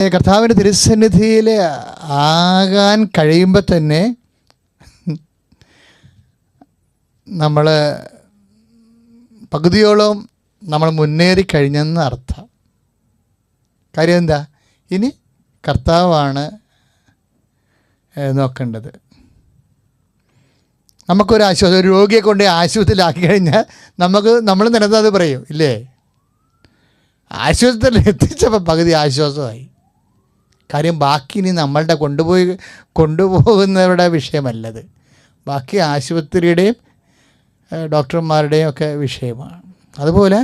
കർത്താവിൻ്റെ തിരുസന്നിധിയിൽ ആകാൻ കഴിയുമ്പോൾ തന്നെ നമ്മൾ പകുതിയോളം നമ്മൾ മുന്നേറി കഴിഞ്ഞെന്ന് അർത്ഥം. കാര്യം എന്താ? ഇനി കർത്താവാണ് നോക്കേണ്ടത്. നമുക്കൊരു ആശ്വാസം, ഒരു രോഗിയെ കൊണ്ട് ആശുപത്രിയിലാക്കി കഴിഞ്ഞാൽ നമ്മൾ നിലന്നത് പറയും ഇല്ലേ? ആശുപത്രിയിൽ എത്തിച്ചപ്പോൾ പകുതി ആശ്വാസമായി. കാര്യം ബാക്കി ഇനി നമ്മളുടെ കൊണ്ടുപോകുന്നവരുടെ വിഷയമല്ലത്, ബാക്കി ആശുപത്രിയുടെയും ഡോക്ടർമാരുടെയും ഒക്കെ വിഷയമാണ്. അതുപോലെ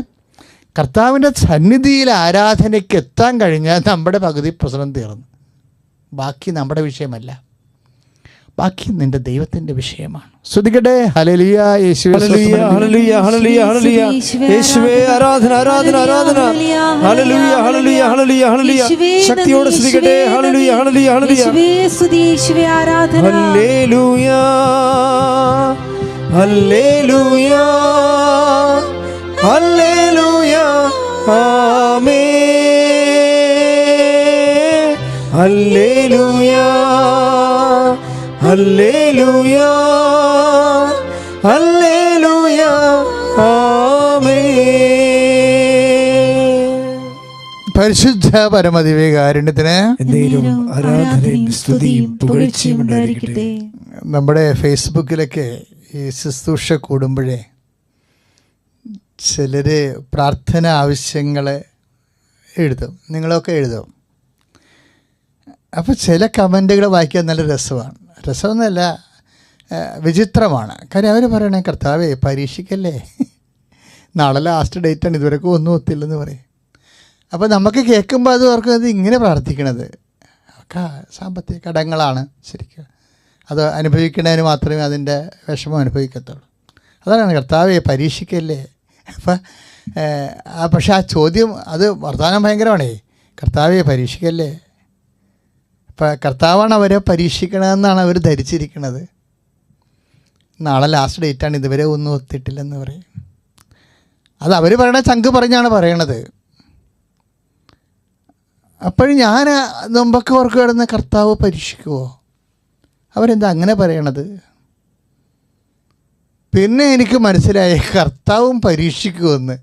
കർത്താവിൻ്റെ സന്നിധിയിൽ ആരാധനയ്ക്ക് എത്താൻ കഴിഞ്ഞാൽ നമ്മുടെ പകുതി പ്രശ്നം തീർന്നു. ബാക്കി നമ്മുടെ വിഷയമല്ല, ബാക്കി നിന്റെ ദൈവത്തിന്റെ വിഷയമാണ്. സ്തുതിക്കട്ടെ. ഹല്ലേലൂയ. യേശുവേ ഹല്ലേലൂയ ഹല്ലേലൂയ ഹല്ലേലൂയ ഹല്ലേലൂയ. യേശുവേ ആരാധന ആരാധന ആരാധന. ഹല്ലേലൂയ ഹല്ലേലൂയ ഹല്ലേലൂയ ഹല്ലേലൂയ. ശക്തിയോടെ സ്തുതിക്കട്ടെ. ഹല്ലേലൂയ ഹല്ലേലൂയ ഹല്ലേലൂയ. യേശുവേ സ്തുതി, യേശുവേ ആരാധന. ഹല്ലേലൂയ ഹല്ലേലൂയ ഹല്ലേലൂയ. ആമേൻ. ഹല്ലേലൂയ ഹല്ലേലൂയ ഹല്ലേലൂയ. ആമേൻ. പരിശുദ്ധ പരമദിവ്യകാരുണ്യത്തിന് ആരാധനയും സ്തുതിയും പുകഴ്ചയും ഉണ്ടായിരിക്കട്ടെ. നമ്മുടെ ഫേസ്ബുക്കിലൊക്കെ ഈ ശുശ്രൂഷ കൂടുമ്പോഴേ ചിലർ പ്രാർത്ഥന ആവശ്യങ്ങൾ എഴുതും, നിങ്ങളൊക്കെ എഴുതും. അപ്പോൾ ചില കമൻറ്റുകൾ വായിക്കാൻ നല്ല രസമാണ്. രസമൊന്നുമല്ല, വിചിത്രമാണ്. കാര്യം അവർ പറയണേ, കർത്താവേ പരീക്ഷിക്കല്ലേ, നാളെ ലാസ്റ്റ് ഡേറ്റാണ്, ഇതുവരെയൊക്കെ ഒന്നും ഒത്തില്ലെന്ന് പറയും. അപ്പോൾ നമുക്ക് കേൾക്കുമ്പോൾ അത് ഓർക്കുന്നത് ഇങ്ങനെ പ്രാർത്ഥിക്കണത് സാമ്പത്തിക കടങ്ങളാണ് ശരിക്കും, അത് അനുഭവിക്കുന്നതിന് മാത്രമേ അതിൻ്റെ വിഷമം അനുഭവിക്കത്തുള്ളൂ. അതാണ് കർത്താവേ പരീക്ഷിക്കല്ലേ. അപ്പം പക്ഷെ ആ ചോദ്യം, അത് വർത്തമാനം ഭയങ്കരമാണേ. കർത്താവേ പരീക്ഷിക്കല്ലേ. അപ്പം കർത്താവാണ് അവരെ പരീക്ഷിക്കണമെന്നാണ് അവർ ധരിച്ചിരിക്കുന്നത്. നാളെ ലാസ്റ്റ് ഡേറ്റാണ്, ഇതുവരെ ഒന്നും ഒത്തിട്ടില്ലെന്ന് പറയും. അത് അവർ പറയണ ചങ്ക് പറഞ്ഞാണ് പറയണത്. അപ്പോഴും ഞാൻ മുമ്പൊക്കെ ഓർക്ക് കിടന്ന് കർത്താവ് പരീക്ഷിക്കുമോ, അവരെന്താ അങ്ങനെ പറയണത്? പിന്നെ എനിക്ക് മനസ്സിലായി കർത്താവും പരീക്ഷിക്കുമെന്ന്.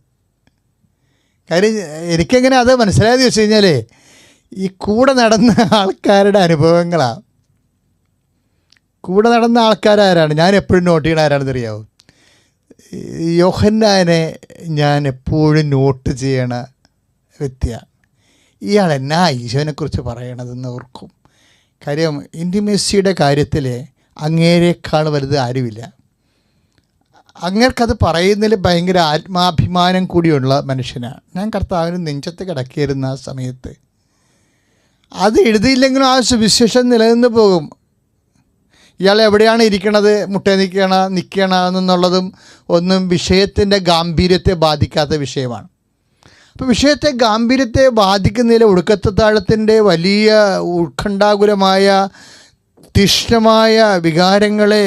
കാര്യം എനിക്കെങ്ങനെ അത് മനസ്സിലായെന്ന് വെച്ച് കഴിഞ്ഞാൽ ഈ കൂടെ നടന്ന ആൾക്കാരുടെ അനുഭവങ്ങളാണ്. കൂടെ നടന്ന ആൾക്കാരാരാണ് ഞാൻ എപ്പോഴും നോട്ട് ചെയ്യണ ആരാണെന്ന് അറിയാമോ? യോഹന്നാനെ ഞാൻ എപ്പോഴും നോട്ട് ചെയ്യണ വ്യക്തിയാണ്. ഇയാൾ എന്നാ ഈശോനെക്കുറിച്ച് പറയണതെന്ന് ഓർക്കും. കാര്യം ഇൻറ്റിമേസിയുടെ കാര്യത്തിൽ അങ്ങേരെക്കാൾ വലുത് ആരുമില്ല. അങ്ങേർക്കത് പറയുന്നതിൽ ഭയങ്കര ആത്മാഭിമാനം കൂടിയുള്ള മനുഷ്യനാണ്. ഞാൻ കർത്താവിന് നെഞ്ചത്ത് കിടക്കിയിരുന്ന ആ സമയത്ത് അത് എഴുതിയില്ലെങ്കിലും ആ സുവിശേഷം നിലനിന്ന് പോകും. ഇയാൾ എവിടെയാണ് ഇരിക്കണത്, മുട്ടേ നിൽക്കണ എന്നുള്ളതും ഒന്നും വിഷയത്തിൻ്റെ ഗാംഭീര്യത്തെ ബാധിക്കാത്ത വിഷയമാണ്. അപ്പോൾ വിഷയത്തെ ഗാംഭീര്യത്തെ ബാധിക്കുന്നതിൽ ഒടുക്കത്താഴത്തിൻ്റെ വലിയ ഉത്കണ്ഠാകുലമായ തീക്ഷ്ണമായ വികാരങ്ങളെ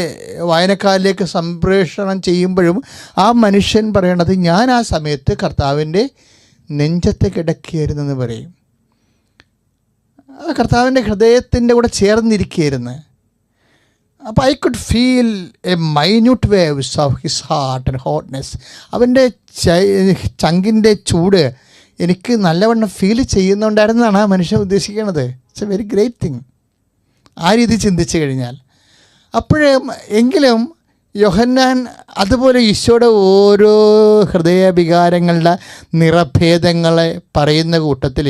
വായനക്കാരിലേക്ക് സംപ്രേഷണം ചെയ്യുമ്പോഴും ആ മനുഷ്യൻ പറയണത് ഞാൻ ആ സമയത്ത് കർത്താവിൻ്റെ നെഞ്ചത്ത് കിടക്കുകയായിരുന്നെന്ന് പറയും. കർത്താവിൻ്റെ ഹൃദയത്തിൻ്റെ കൂടെ ചേർന്നിരിക്കുകയായിരുന്നു. അപ്പോൾ I could feel A minute waves of his heart and hotness. അവൻ്റെ ചങ്കിൻ്റെ ചൂട് എനിക്ക് നല്ലവണ്ണം ഫീൽ ചെയ്യുന്നുണ്ടായിരുന്നതാണ് ആ മനുഷ്യൻ ഉദ്ദേശിക്കുന്നത്. It's A very great thing ആ രീതി ചിന്തിച്ചു കഴിഞ്ഞാൽ. എങ്കിലും യോഹന്നാൻ അതുപോലെ ഈശോയുടെ ഓരോ ഹൃദയവികാരങ്ങളുടെ നിറഭേദങ്ങളെ പറയുന്ന കൂട്ടത്തിൽ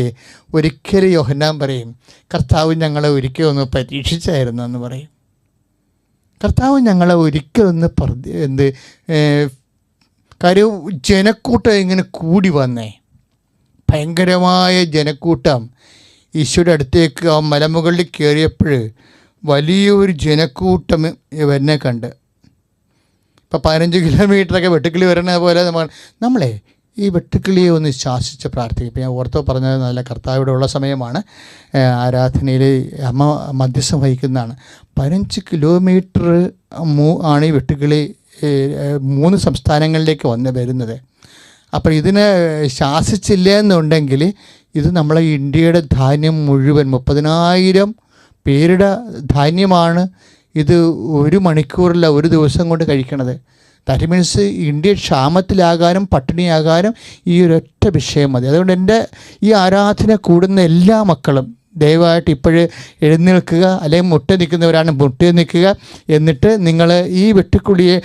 ഒരിക്കലും യോഹന്നാൻ പറയും, കർത്താവ് ഞങ്ങളെ ഒരിക്കലും ഒന്ന് പരീക്ഷിച്ചായിരുന്നു എന്ന് പറയും. കർത്താവ് ഞങ്ങളെ ഒരിക്കലൊന്ന് കാര്യം ജനക്കൂട്ടം ഇങ്ങനെ കൂടി വന്നേ, ഭയങ്കരമായ ജനക്കൂട്ടം ഈശോയുടെ അടുത്തേക്ക് ആ മലമുകളിൽ കയറിയപ്പോൾ വലിയൊരു ജനക്കൂട്ടം ഇവനെ കണ്ട്. ഇപ്പോൾ 15 കിലോമീറ്ററൊക്കെ വെട്ടുക്കിളി വരുന്ന പോലെ നമ്മളെ ഈ വെട്ടുക്കിളിയെ ഒന്ന് ശാസിച്ച് പ്രാർത്ഥിക്കും. ഇപ്പോൾ ഞാൻ ഓർത്തോ പറഞ്ഞത് നല്ല കർത്താവിടെ ഉള്ള സമയമാണ്, ആരാധനയിൽ അമ്മ മധ്യസ്ഥം വഹിക്കുന്നതാണ്. 15 കിലോമീറ്റർ ആണ് ഈ വെട്ടുക്കിളി 3 സംസ്ഥാനങ്ങളിലേക്ക് വരുന്നത്. അപ്പോൾ ഇതിനെ ശാസിച്ചില്ല എന്നുണ്ടെങ്കിൽ ഇത് നമ്മളെ ഇന്ത്യയുടെ ധാന്യം മുഴുവൻ 30,000 പേരുടെ ധാന്യമാണ് ഇത് 1 മണിക്കൂറില്ല, 1 ദിവസം കൊണ്ട് കഴിക്കണത്. ദാറ്റ് മീൻസ് ഇന്ത്യ ക്ഷാമത്തിലാകാനും പട്ടിണിയാകാനും ഈ ഒരൊറ്റ വിഷയം മതി. അതുകൊണ്ട് എൻ്റെ ഈ ആരാധന കൂടുന്ന എല്ലാ മക്കളും ദയവായിട്ട് ഇപ്പോഴേ എഴുന്നേൽക്കുക, അല്ലെങ്കിൽ മുട്ട നിൽക്കുന്നവരാണ് മുട്ട നിൽക്കുക. എന്നിട്ട് നിങ്ങൾ ഈ വെട്ടുക്കുളിയെ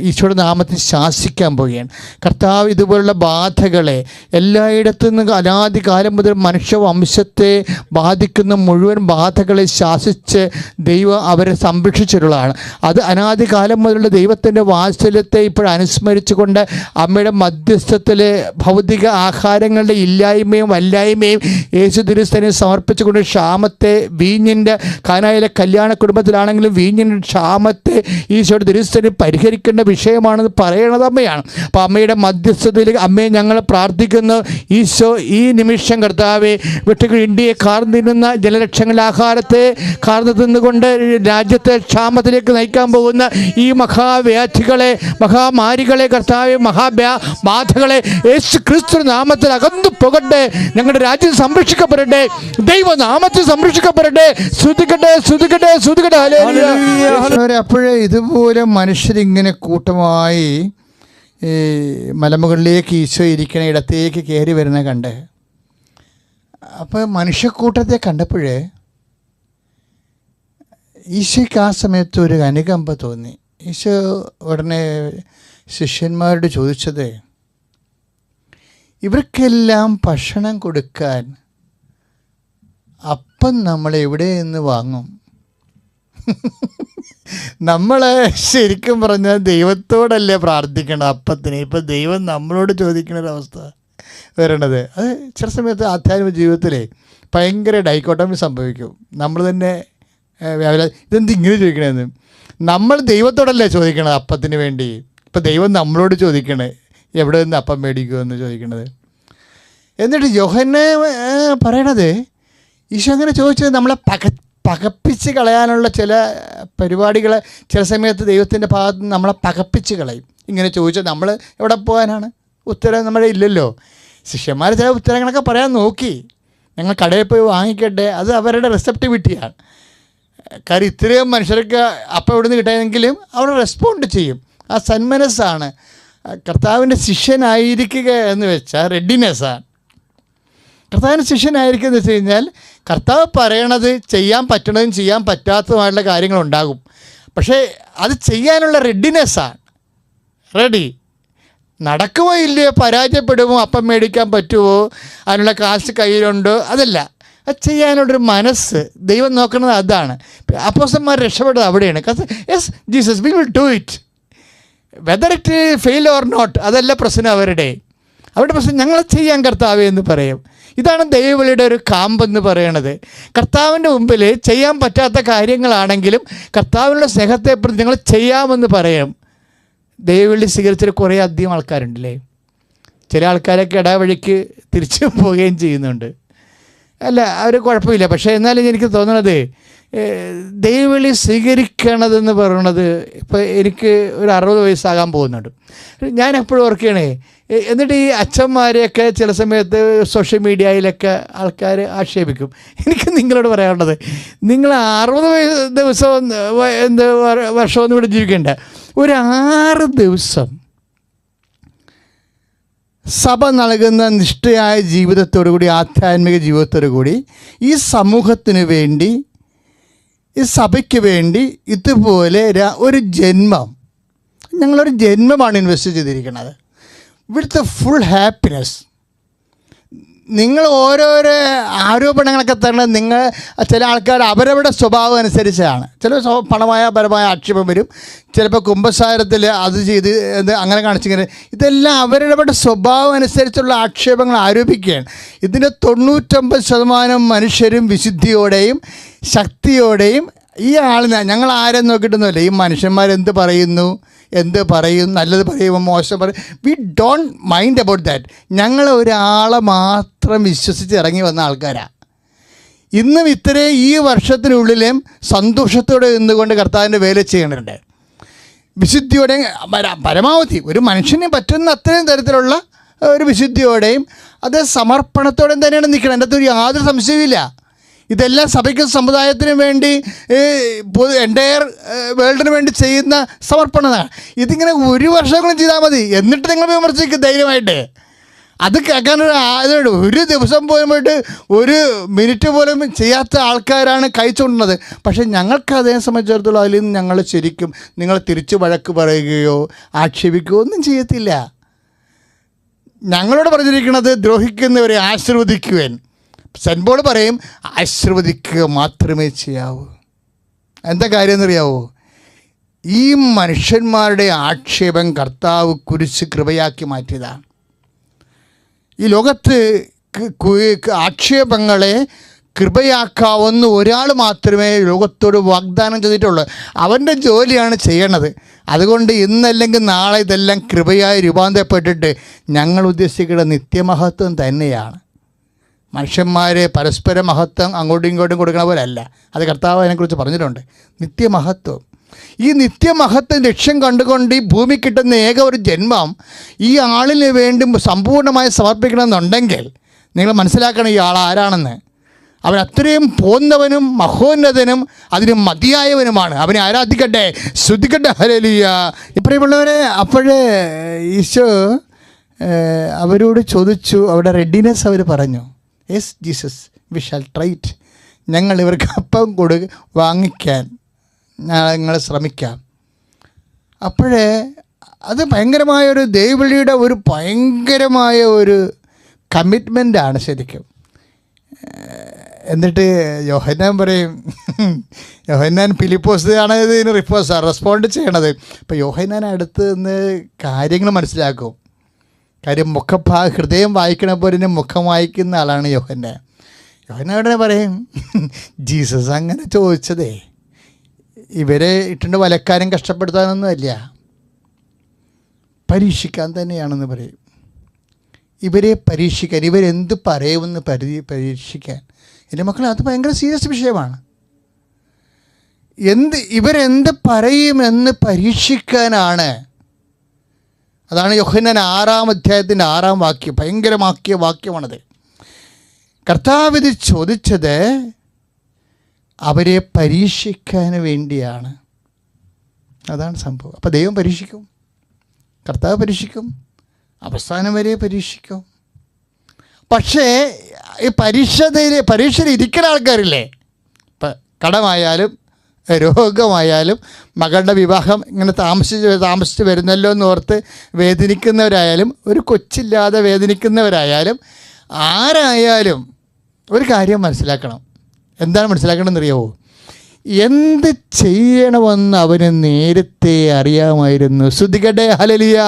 ഈശോയുടെ നാമത്തിൽ ശാസിക്കാൻ പോവുകയാണ്. കർത്താവ് ഇതുപോലുള്ള ബാധകളെ എല്ലായിടത്തു നിന്നും അനാദി കാലം മുതൽ മനുഷ്യവംശത്തെ ബാധിക്കുന്ന മുഴുവൻ ബാധകളെ ശാസിച്ച് ദൈവം അവരെ സംരക്ഷിച്ചിട്ടുള്ളതാണ്. അത് അനാദി കാലം മുതലുള്ള ദൈവത്തിൻ്റെ വാത്സല്യത്തെ ഇപ്പോഴനുസ്മരിച്ചുകൊണ്ട് അമ്മയുടെ മധ്യസ്ഥത്തിൽ ഭൗതിക ആഹാരങ്ങളുടെ ഇല്ലായ്മയും വല്ലായ്മയും യേശു തിരുസേനയെ സമർപ്പിച്ചു കൊണ്ട് ക്ഷാമത്തെ, വീഞ്ഞിൻ്റെ കാനായിലെ കല്യാണ കുടുംബത്തിലാണെങ്കിലും വീഞ്ഞിൻ്റെ ക്ഷാമത്തെ ഈശോയുടെ തിരുസേനയിൽ പരിഹരിക്കേണ്ട വിഷയമാണെന്ന് പറയണത് അമ്മയാണ്. അപ്പോൾ അമ്മയുടെ മധ്യസ്ഥതയിൽ അമ്മയെ ഞങ്ങൾ പ്രാർത്ഥിക്കുന്നു. ഈശോ ഈ നിമിഷം കർത്താവെ വിട്ടുകൾ ഇന്ത്യയെ കാർന്നു തിന്നുന്ന ജലലക്ഷങ്ങളുടെ ആഹാരത്തെ കാർന്നു തിന്നുകൊണ്ട് രാജ്യത്തെ ക്ഷാമത്തിലേക്ക് നയിക്കാൻ പോകുന്ന ഈ മഹാവ്യാധികളെ, മഹാമാരികളെ, കർത്താവെ മഹാബാധകളെ യേശു ക്രിസ്തു നാമത്തിൽ അകന്നു പോകട്ടെ. ഞങ്ങളുടെ രാജ്യം സംരക്ഷിക്കപ്പെടട്ടെ, നാമത്തിൽ സംരക്ഷിക്കപ്പെടട്ടെ. ശ്രുതിക്കട്ടെ, ശ്രുതിക്കട്ടെ, ശ്രുതിക്കട്ടെ. അപ്പോഴേ ഇതുപോലെ മനുഷ്യരിങ്ങനെ കൂട്ടമായി ഈ മലമുകളിലേക്ക് ഈശോ ഇരിക്കണ ഇടത്തേക്ക് കയറി വരുന്ന കണ്ട്, അപ്പോൾ മനുഷ്യക്കൂട്ടത്തെ കണ്ടപ്പോഴേ ഈശോയ്ക്ക് ആ സമയത്ത് ഒരു അനുകമ്പ തോന്നി. ഈശോ ഉടനെ ശിഷ്യന്മാരോട് ചോദിച്ചത്, ഇവർക്കെല്ലാം ഭക്ഷണം കൊടുക്കാൻ അപ്പം നമ്മൾ എവിടെ നിന്ന് വാങ്ങും? നമ്മൾ ശരിക്കും പറഞ്ഞാൽ ദൈവത്തോടല്ലേ പ്രാർത്ഥിക്കണം അപ്പത്തിന്. ഇപ്പം ദൈവം നമ്മളോട് ചോദിക്കുന്നൊരവസ്ഥ വരണത്. അത് ചില സമയത്ത് ആധ്യാത്മിക ജീവിതത്തിലെ ഭയങ്കര ഡൈക്കോട്ടമി സംഭവിക്കും. നമ്മൾ തന്നെ ഇതെന്ത് ഇങ്ങനെ ചോദിക്കണമെന്ന്. നമ്മൾ ദൈവത്തോടല്ലേ ചോദിക്കണത് അപ്പത്തിന് വേണ്ടി. ഇപ്പം ദൈവം നമ്മളോട് ചോദിക്കണേ എവിടെ നിന്ന് അപ്പം മേടിക്കുമെന്ന് ചോദിക്കണത്. എന്നിട്ട് യോഹന്നെ പറയണത്, ഈശോ അങ്ങനെ ചോദിച്ചത് നമ്മളെ പകപ്പിച്ച് കളയാനുള്ള ചില പരിപാടികൾ ചില സമയത്ത് ദൈവത്തിൻ്റെ ഭാഗത്ത് നിന്ന് നമ്മളെ പകപ്പിച്ച് കളയും. ഇങ്ങനെ ചോദിച്ചാൽ നമ്മൾ എവിടെ പോകാനാണ്? ഉത്തരം നമ്മുടെ ഇല്ലല്ലോ. ശിഷ്യന്മാർ ചില ഉത്തരങ്ങളൊക്കെ പറയാൻ നോക്കി, ഞങ്ങൾ കടയിൽ പോയി വാങ്ങിക്കട്ടെ, അത് അവരുടെ റിസപ്റ്റിവിറ്റിയാണ്. കാര്യം ഇത്രയും മനുഷ്യർക്ക് അപ്പം എവിടെ നിന്ന് കിട്ടാമെങ്കിലും അവർ റെസ്പോണ്ട് ചെയ്യും. ആ സന്മനസ്സാണ്. കർത്താവിൻ്റെ ശിഷ്യനായിരിക്കുക എന്ന് വെച്ചാൽ റെഡിനെസ്സാണ്. കർത്താവിൻ്റെ ശിഷ്യനായിരിക്കുക എന്ന് വെച്ച് കഴിഞ്ഞാൽ കർത്താവ് പറയണത് ചെയ്യാൻ പറ്റണതും ചെയ്യാൻ പറ്റാത്തതുമായിട്ടുള്ള കാര്യങ്ങളുണ്ടാകും. പക്ഷേ അത് ചെയ്യാനുള്ള റെഡിനെസ്സാണ്. റെഡി. നടക്കുമോ ഇല്ലയോ, പരാജയപ്പെടുമോ, അപ്പം മേടിക്കാൻ പറ്റുമോ, അതിനുള്ള കാശ് കയ്യിലുണ്ടോ, അതല്ല. അത് ചെയ്യാനുള്ളൊരു മനസ്സ് ദൈവം നോക്കുന്നത് അതാണ്. അപ്പോസ്തലന്മാർ രക്ഷപ്പെട്ടത് അവിടെയാണ്. Yes Jesus we will do it whether it fail or not, അതല്ല പ്രശ്നം അവരുടെ പ്രശ്നം. ഞങ്ങൾ ചെയ്യാൻ കർത്താവേ എന്ന് പറയും. ഇതാണ് ദൈവവിളിയുടെ ഒരു കാമ്പെന്ന് പറയണത്. കർത്താവിൻ്റെ മുമ്പിൽ ചെയ്യാൻ പറ്റാത്ത കാര്യങ്ങളാണെങ്കിലും കർത്താവിനുള്ള സ്നേഹത്തെ പ്രതി ഞങ്ങൾ ചെയ്യാമെന്ന് പറയും. ദൈവവിളി സ്വീകരിച്ചിട്ട് കുറേ അധികം ആൾക്കാരുണ്ടല്ലേ. ചില ആൾക്കാരൊക്കെ ഇടവഴിക്ക് തിരിച്ചു പോവുകയും ചെയ്യുന്നുണ്ട്. അല്ല, അവർ കുഴപ്പമില്ല. പക്ഷേ എന്നാലും എനിക്ക് തോന്നുന്നത് ദൈവവിളി സ്വീകരിക്കണതെന്ന് പറയണത്, ഇപ്പോൾ എനിക്ക് ഒരു 60 വയസ്സാകാൻ പോകുന്നുണ്ട്. ഞാൻ എപ്പോഴും ഓർക്കുകയാണേ. എന്നിട്ട് ഈ അച്ഛന്മാരെയൊക്കെ ചില സമയത്ത് സോഷ്യൽ മീഡിയയിലൊക്കെ ആൾക്കാർ ആക്ഷേപിക്കും. എനിക്ക് നിങ്ങളോട് പറയാനുള്ളത്, നിങ്ങൾ 60 ദിവസം വർഷമൊന്നും ഇവിടെ ജീവിക്കേണ്ട. ഒരു 6 ദിവസം സഭ നൽകുന്ന നിഷ്ഠയായ ജീവിതത്തോടു കൂടി, ആധ്യാത്മിക ജീവിതത്തോടു കൂടി ഈ സമൂഹത്തിന് വേണ്ടി, ഈ സഭയ്ക്ക് വേണ്ടി ഇതുപോലെ ഒരു ജന്മം, ഞങ്ങളൊരു ജന്മമാണ് ഇൻവെസ്റ്റ് ചെയ്തിരിക്കുന്നത് വിത്ത് ഫുൾ ഹാപ്പിനെസ്. നിങ്ങൾ ഓരോരോ ആരോപണങ്ങളൊക്കെ തരണം. നിങ്ങൾ ചില ആൾക്കാർ അവരവരുടെ സ്വഭാവം അനുസരിച്ചാണ്. ചില പണമായ പരമായ ആക്ഷേപം വരും. ചിലപ്പോൾ കുമ്പസാരത്തിൽ അത് ചെയ്ത് അങ്ങനെ കാണിച്ചിങ്ങനെ, ഇതെല്ലാം അവരവരുടെ സ്വഭാവം അനുസരിച്ചുള്ള ആക്ഷേപങ്ങൾ ആരോപിക്കുകയാണ്. ഇതിൻ്റെ 99% മനുഷ്യരും വിശുദ്ധിയോടെയും ശക്തിയോടെയും ഈ ആളിനെ ഞങ്ങൾ ആരും നോക്കിയിട്ടൊന്നുമില്ല. ഈ മനുഷ്യന്മാരെന്ത് പറയുന്നു, എന്ത് പറയും, നല്ലത് പറയുമ്പോൾ മോശം പറയും, we don't mind about that. ഞങ്ങൾ ഒരാളെ മാത്രം വിശ്വസിച്ച് ഇറങ്ങി വന്ന ആൾക്കാരാണ്. ഇന്നും ഇത്രയും ഈ വർഷത്തിനുള്ളിലും സന്തോഷത്തോടെ നിന്നുകൊണ്ട് കർത്താവിൻ്റെ വേല ചെയ്യണുണ്ട്. വിശുദ്ധിയോടെ പരമാവധി ഒരു മനുഷ്യന് പറ്റുന്ന അത്രയും തരത്തിലുള്ള ഒരു വിശുദ്ധിയോടെയും അത് സമർപ്പണത്തോടെയും തന്നെയാണ് നിൽക്കണം. എൻ്റെ അകത്തൊരു യാതൊരു സംശയവുമില്ല. ഇതെല്ലാം സഭയ്ക്കും സമുദായത്തിനും വേണ്ടി എൻ്റയർ വേൾഡിന് വേണ്ടി ചെയ്യുന്ന സമർപ്പണമാണ്. ഇതിങ്ങനെ 1 വർഷങ്ങളും ചെയ്താൽ മതി. എന്നിട്ട് നിങ്ങൾ വിമർശിക്കും ധൈര്യമായിട്ട്. അത് കേൾക്കാനൊരു ഒരു ദിവസം പോലും പോയിട്ട് 1 മിനിറ്റ് പോലും ചെയ്യാത്ത ആൾക്കാരാണ് കഴിച്ചുകൊണ്ടുള്ളത്. പക്ഷേ ഞങ്ങൾക്ക് അതേ സംബന്ധിച്ചിടത്തോളം അതിൽ നിന്ന് ഞങ്ങൾ ശരിക്കും നിങ്ങളെ തിരിച്ച് വഴക്ക് പറയുകയോ ആക്ഷേപിക്കുകയോ ഒന്നും ചെയ്യത്തില്ല. ഞങ്ങളോട് പറഞ്ഞിരിക്കുന്നത് ദ്രോഹിക്കുന്നവരെ ആശീർവദിക്കുവാൻ. സെൻറ്റ് പോൾ പറയും ആശീർവദിക്കുക മാത്രമേ ചെയ്യാവൂ. എന്താ കാര്യം എന്നറിയാവോ? ഈ മനുഷ്യന്മാരുടെ ആക്ഷേപം കർത്താവ് കുരിശ് കൃപയാക്കി മാറ്റിയതാണ്. ഈ ലോകത്ത് ആക്ഷേപങ്ങളെ കൃപയാക്കാവുന്ന ഒരാൾ മാത്രമേ ലോകത്തോട് വാഗ്ദാനം ചെയ്തിട്ടുള്ളൂ. അവൻ്റെ ജോലിയാണ് ചെയ്യണത്. അതുകൊണ്ട് ഇന്നല്ലെങ്കിൽ നാളെ ഇതെല്ലാം കൃപയായി രൂപാന്തരപ്പെട്ടിട്ട് ഞങ്ങൾ ഉദ്ദേശിക്കുന്ന നിത്യമഹത്വം തന്നെയാണ്. മനുഷ്യന്മാരെ പരസ്പര മഹത്വം അങ്ങോട്ടും ഇങ്ങോട്ടും കൊടുക്കണ പോലെ അല്ല. അത് കർത്താവ് അതിനെക്കുറിച്ച് പറഞ്ഞിട്ടുണ്ട്. നിത്യമഹത്വം. ഈ നിത്യമഹത്വം ലക്ഷ്യം കണ്ടുകൊണ്ട് ഈ ഭൂമി കിട്ടുന്ന ഏക ഒരു ജന്മം ഈ ആളിന് വേണ്ടി സമ്പൂർണ്ണമായി സമർപ്പിക്കണമെന്നുണ്ടെങ്കിൽ നിങ്ങൾ മനസ്സിലാക്കണം ഈ ആൾ ആരാണെന്ന്. അവൻ അത്രയും പോന്നവനും മഹോന്നതനും അതിന് മതിയായവനുമാണ്. അവനെ ആരാധിക്കട്ടെ, സ്തുതിക്കട്ടെ. ഹല്ലേലൂയ. ഇപ്രിയമുള്ളവരെ, അപ്പോഴേ ഈശോ അവരോട് ചോദിച്ചു, അവിടെ റെഡിനെസ് അവർ പറഞ്ഞു, yes Jesus we shall try it. ഞങ്ങൾ ഇവർക്ക് അപ്പം വാങ്ങിക്കാൻ ഞങ്ങൾ ശ്രമിക്കാം. അപ്പോഴേ അത് ഭയങ്കരമായൊരു ദൈവവിളിയുടെ ഒരു ഭയങ്കരമായ ഒരു കമ്മിറ്റ്മെൻ്റാണ് ശരിക്കും. എന്നിട്ട് യോഹന്നാൻ പറയും, യോഹന്നാൻ ഫിലിപ്പോസ് ആണ് ഇതിന് റെസ്പോണ്ട് ചെയ്യണത്. അപ്പോൾ യോഹന്നാൻ അടുത്ത് നിന്ന് കാര്യങ്ങൾ മനസ്സിലാക്കും. കാര്യം ഹൃദയം വായിക്കണ പോലെ മുഖം വായിക്കുന്ന ആളാണ് യോഹന്നാൻ. യോഹന്നാൻ പറയും, ജീസസ് അങ്ങനെ ചോദിച്ചതേ ഇവരെ ഇട്ടുണ്ട് വലക്കാനും കഷ്ടപ്പെടുത്താനൊന്നുമല്ല, പരീക്ഷിക്കാൻ തന്നെയാണെന്ന് പറയും. ഇവരെ പരീക്ഷിക്കാൻ, ഇവരെന്ത് പറയുമെന്ന് പരീക്ഷിക്കാൻ. എൻ്റെ മക്കളെ, അത് ഭയങ്കര സീരിയസ് വിഷയമാണ്. ഇവരെന്ത് പറയുമെന്ന് പരീക്ഷിക്കാനാണ്. അതാണ് യോഹന്നാൻ 6-ാം അധ്യായത്തിൻ്റെ 6-ാം വാക്യം. ഭയങ്കരമാക്കിയ വാക്യമാണത്. കർത്താവ് ഇത് ചോദിച്ചത് അവരെ പരീക്ഷിക്കാൻ വേണ്ടിയാണ്. അതാണ് സംഭവം. അപ്പോൾ ദൈവം പരീക്ഷിക്കും, കർത്താവ് പരീക്ഷിക്കും, അവസാനം വരെ പരീക്ഷിക്കും. പക്ഷേ ഈ പരീക്ഷയിൽ ഇരിക്കുന്ന ആൾക്കാരില്ലേ, ഇപ്പം കടമായാലും രോഗമായാലും മകളുടെ വിവാഹം ഇങ്ങനെ താമസിച്ച് വരുന്നല്ലോ എന്നോർത്ത് വേദനിക്കുന്നവരായാലും, ഒരു കൊച്ചില്ലാതെ വേദനിക്കുന്നവരായാലും, ആരായാലും ഒരു കാര്യം മനസ്സിലാക്കണം. എന്താണ് മനസ്സിലാക്കണമെന്ന് അറിയാമോ? എന്ത് ചെയ്യണമെന്ന് അവന് നേരത്തെ അറിയാമായിരുന്നു. സ്തുതിക്കട്ടെ, ഹല്ലേലൂയ,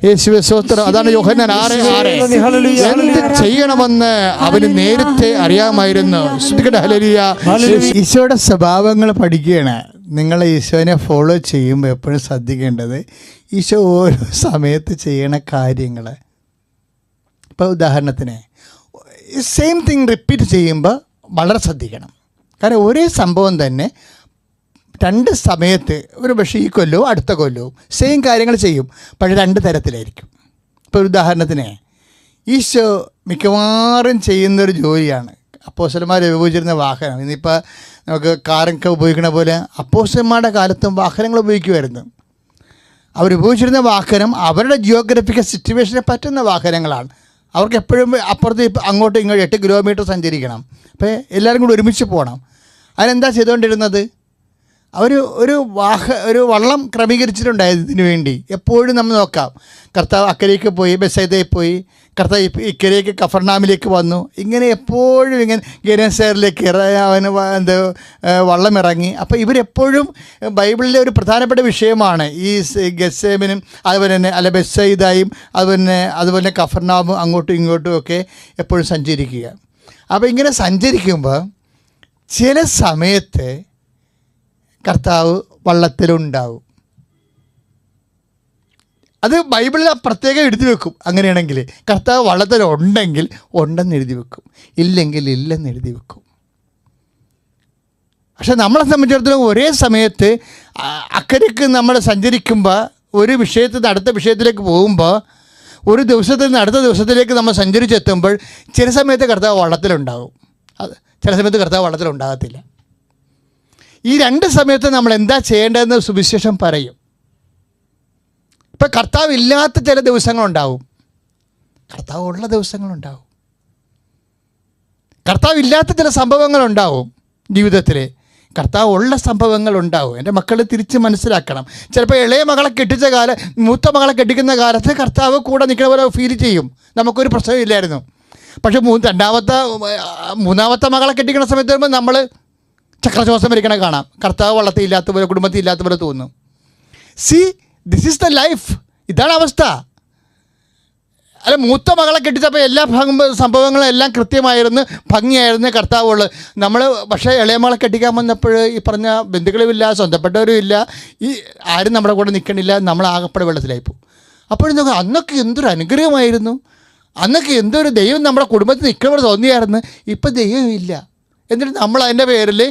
യേശുവേ സ്തോത്രം. അതാണ് യോഹന്നാൻ 6:6. എന്ത് ചെയ്യണമെന്ന് അവന് നേരത്തെ അറിയാമായിരുന്നു. സ്തുതിക്കട്ടെ, ഹല്ലേലൂയ. ഈശോയുടെ സ്വഭാവങ്ങൾ പഠിക്കുകയാണ്. നിങ്ങൾ ഈശോനെ ഫോളോ ചെയ്യുമ്പോൾ എപ്പോഴും ശ്രദ്ധിക്കേണ്ടത് ഈശോ ഓരോ സമയത്ത് ചെയ്യണ കാര്യങ്ങൾ. ഇപ്പോൾ ഉദാഹരണത്തിന് സെയിം തിങ് റിപ്പീറ്റ് ചെയ്യുമ്പോൾ വളരെ ശ്രദ്ധിക്കണം. കാരണം ഒരേ സംഭവം തന്നെ 2 സമയത്ത്, ഒരു പക്ഷേ ഈ കൊല്ലവും അടുത്ത കൊല്ലവും സെയിം കാര്യങ്ങൾ ചെയ്യും, പക്ഷേ 2 തരത്തിലായിരിക്കും. ഇപ്പോൾ ഉദാഹരണത്തിന് ഈശോ മിക്കവാറും ചെയ്യുന്നൊരു ജോലിയാണ് അപ്പോസ്തലന്മാർ ഉപയോഗിച്ചിരുന്ന വാഹനം. ഇന്നിപ്പോൾ നമുക്ക് കാറൊക്കെ ഉപയോഗിക്കുന്ന പോലെ അപ്പോസ്തലന്മാരുടെ കാലത്തും വാഹനങ്ങൾ ഉപയോഗിക്കുമായിരുന്നു. അവരുപയോഗിച്ചിരുന്ന വാഹനം അവരുടെ ജിയോഗ്രഫിക്കൽ സിറ്റുവേഷനെ പറ്റുന്ന വാഹനങ്ങളാണ്. അവർക്ക് എപ്പോഴും അപ്പുറത്ത് അങ്ങോട്ടും ഇങ്ങോട്ടും 8 കിലോമീറ്റർ സഞ്ചരിക്കണം. അപ്പോൾ എല്ലാവരും കൂടി ഒരുമിച്ച് പോകണം. അതിനെന്താ ചെയ്തുകൊണ്ടിരുന്നത്? അവർ ഒരു വള്ളം ക്രമീകരിച്ചിട്ടുണ്ടായത് ഇതിനു വേണ്ടി. എപ്പോഴും നമ്മൾ നോക്കാം, കർത്താവ് അക്കരയ്ക്ക് പോയി, ബെസൈദയിൽ പോയി, കർത്താവ് ഇക്കരയ്ക്ക് കഫർനാമിലേക്ക് വന്നു. ഇങ്ങനെ എപ്പോഴും ഇങ്ങനെ ഗെനേസറിലേക്ക് അവന് വള്ളം ഇറങ്ങി. അപ്പോൾ ഇവരെപ്പോഴും ബൈബിളിലെ ഒരു പ്രധാനപ്പെട്ട വിഷയമാണ് ഈ ഗെത്സേമനും അതുപോലെ തന്നെ ബെസൈദയും അതുപോലെ കഫർനാമും അങ്ങോട്ടും ഇങ്ങോട്ടും ഒക്കെ എപ്പോഴും സഞ്ചരിക്കുക. അപ്പോൾ ഇങ്ങനെ സഞ്ചരിക്കുമ്പോൾ ചില സമയത്ത് കർത്താവ് വള്ളത്തിലുണ്ടാവും. അത് ബൈബിളിൽ പ്രത്യേകം എഴുതി വെക്കും. അങ്ങനെയാണെങ്കിൽ കർത്താവ് വള്ളത്തിലുണ്ടെങ്കിൽ ഉണ്ടെന്ന് എഴുതി വെക്കും, ഇല്ലെങ്കിൽ ഇല്ലെന്ന് എഴുതി വെക്കും. പക്ഷെ നമ്മളെ സംബന്ധിച്ചിടത്തോളം ഒരേ സമയത്ത് അക്കരയ്ക്ക് നമ്മൾ സഞ്ചരിക്കുമ്പോൾ ഒരു വിഷയത്തിൽ നിന്ന് അടുത്ത വിഷയത്തിലേക്ക് പോകുമ്പോൾ ഒരു ദിവസത്തിൽ നിന്ന് അടുത്ത ദിവസത്തിലേക്ക് നമ്മൾ സഞ്ചരിച്ചെത്തുമ്പോൾ ചില സമയത്ത് കർത്താവ് വള്ളത്തിലുണ്ടാകും, അത് ചില സമയത്ത് കർത്താവ് വള്ളത്തിലുണ്ടാകത്തില്ല. ഈ രണ്ട് സമയത്ത് നമ്മൾ എന്താ ചെയ്യേണ്ടതെന്ന് സുവിശേഷം പറയും. ഇപ്പം കർത്താവ് ഇല്ലാത്ത ചില ദിവസങ്ങളുണ്ടാവും, കർത്താവ് ഉള്ള ദിവസങ്ങളുണ്ടാവും. കർത്താവ് ഇല്ലാത്ത ചില സംഭവങ്ങളുണ്ടാവും ജീവിതത്തിൽ, കർത്താവ് ഉള്ള സംഭവങ്ങളുണ്ടാവും. എൻ്റെ മക്കൾ തിരിച്ച് മനസ്സിലാക്കണം. ചിലപ്പോൾ ഇളയ മകളെ കെട്ടിച്ച മൂത്ത മകളെ കെട്ടിക്കുന്ന കാലത്ത് കർത്താവ് കൂടെ നിൽക്കുന്ന പോലെ ഫീൽ ചെയ്യും, നമുക്കൊരു പ്രശ്നമില്ലായിരുന്നു. പക്ഷേ മൂന്നാമത്തെ മകളെ കെട്ടിക്കുന്ന സമയത്ത് വരുമ്പോൾ നമ്മൾ ചക്രശ്വാസം വരിക്കണ കാണാം, കർത്താവ് വള്ളത്തിൽ ഇല്ലാത്ത പോലെ, കുടുംബത്തിൽ ഇല്ലാത്ത പോലെ തോന്നും. C, this is the life. ഇതാണ് അവസ്ഥ. അല്ല, മൂത്ത മകളെ കെട്ടിച്ചപ്പോൾ എല്ലാ സംഭവങ്ങളും എല്ലാം കൃത്യമായിരുന്നു, ഭംഗിയായിരുന്നു, കർത്താവുള്ളത്. നമ്മൾ പക്ഷേ ഇളയ മകളെ കെട്ടിക്കാൻ വന്നപ്പോൾ ഈ പറഞ്ഞ ബന്ധുക്കളുമില്ല, സ്വന്തപ്പെട്ടവരും ഇല്ല, ഈ ആരും നമ്മുടെ കൂടെ നിൽക്കണില്ല, നമ്മൾ ആകപ്പെടെ വെള്ളത്തിലായിപ്പോവും. അപ്പോഴും അന്നൊക്കെ എന്തൊരു അനുഗ്രഹമായിരുന്നു, അന്നൊക്കെ എന്തൊരു ദൈവം നമ്മുടെ കുടുംബത്തിൽ നിൽക്കണമെന്ന് തോന്നിയായിരുന്നു. ഇപ്പം ദൈവമില്ല. എന്നിട്ട് നമ്മൾ അതിൻ്റെ പേരിൽ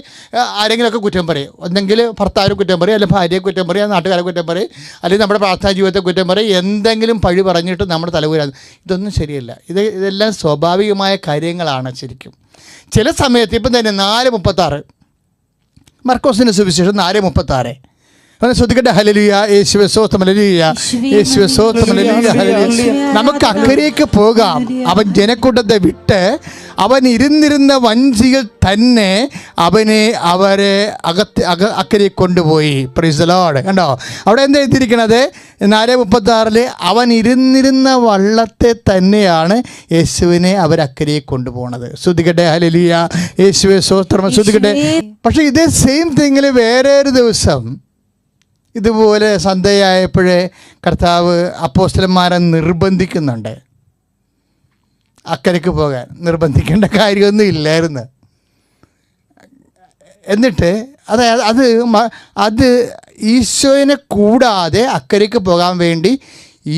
ആരെങ്കിലുമൊക്കെ കുറ്റം പറയും. ഒന്നെങ്കിൽ ഭർത്താവിനെ കുറ്റം പറയും, അല്ലെങ്കിൽ ഭാര്യയെ കുറ്റം പറയും, നാട്ടുകാരെ കുറ്റം പറയും, അല്ലെങ്കിൽ നമ്മുടെ പ്രാർത്ഥനാ ജീവിതത്തെ കുറ്റം പറയും, എന്തെങ്കിലും പഴി പറഞ്ഞിട്ട് നമ്മൾ തലകൂരാണ്. ഇതൊന്നും ശരിയല്ല. ഇതെല്ലാം സ്വാഭാവികമായ കാര്യങ്ങളാണ് ശരിക്കും. ചില സമയത്ത് ഇപ്പം തന്നെ 4:36 മർക്കോസിൻ്റെ സുവിശേഷം 4:36 ശ്രദ്ധിക്കട്ടെ. ഹല്ലേലൂയ, യേശുവേ സ്തോത്രം, ഹല്ലേലൂയ, യേശുവേ സ്തോത്രം, ഹല്ലേലൂയ, ഹല്ലേലൂയ. നമുക്ക് അക്കരയ്ക്ക് പോകാം. അവൻ ജനക്കൂട്ടത്തെ വിട്ട് അവൻ ഇരുന്നിരുന്ന വഞ്ചിയിൽ തന്നെ അവരെ അക്കരെ കൊണ്ടുപോയി. Price the Lord. കണ്ടോ അവിടെ എന്താ എഴുതിയിരിക്കണത്? 4:36 അവൻ ഇരുന്നിരുന്ന വള്ളത്തെ തന്നെയാണ് യേശുവിനെ അവരക്കരെ കൊണ്ടുപോകുന്നത്. ശ്രദ്ധിക്കട്ടെ. ഹല്ലേലൂയ, യേശുവേ സ്തോത്രം, ശ്രദ്ധിക്കട്ടെ. പക്ഷേ ഇതേ സെയിം തിങ്ങിൽ വേറെ ഒരു ദിവസം ഇതുപോലെ സന്ധ്യയായപ്പോഴേ കർത്താവ് അപ്പോസ്തലന്മാരെ നിർബന്ധിക്കുന്നുണ്ട് അക്കരയ്ക്ക് പോകാൻ. നിർബന്ധിക്കേണ്ട കാര്യമൊന്നും ഇല്ലായിരുന്നു. എന്നിട്ട് അത് ഈശോയെ കൂടാതെ അക്കരയ്ക്ക് പോകാൻ വേണ്ടി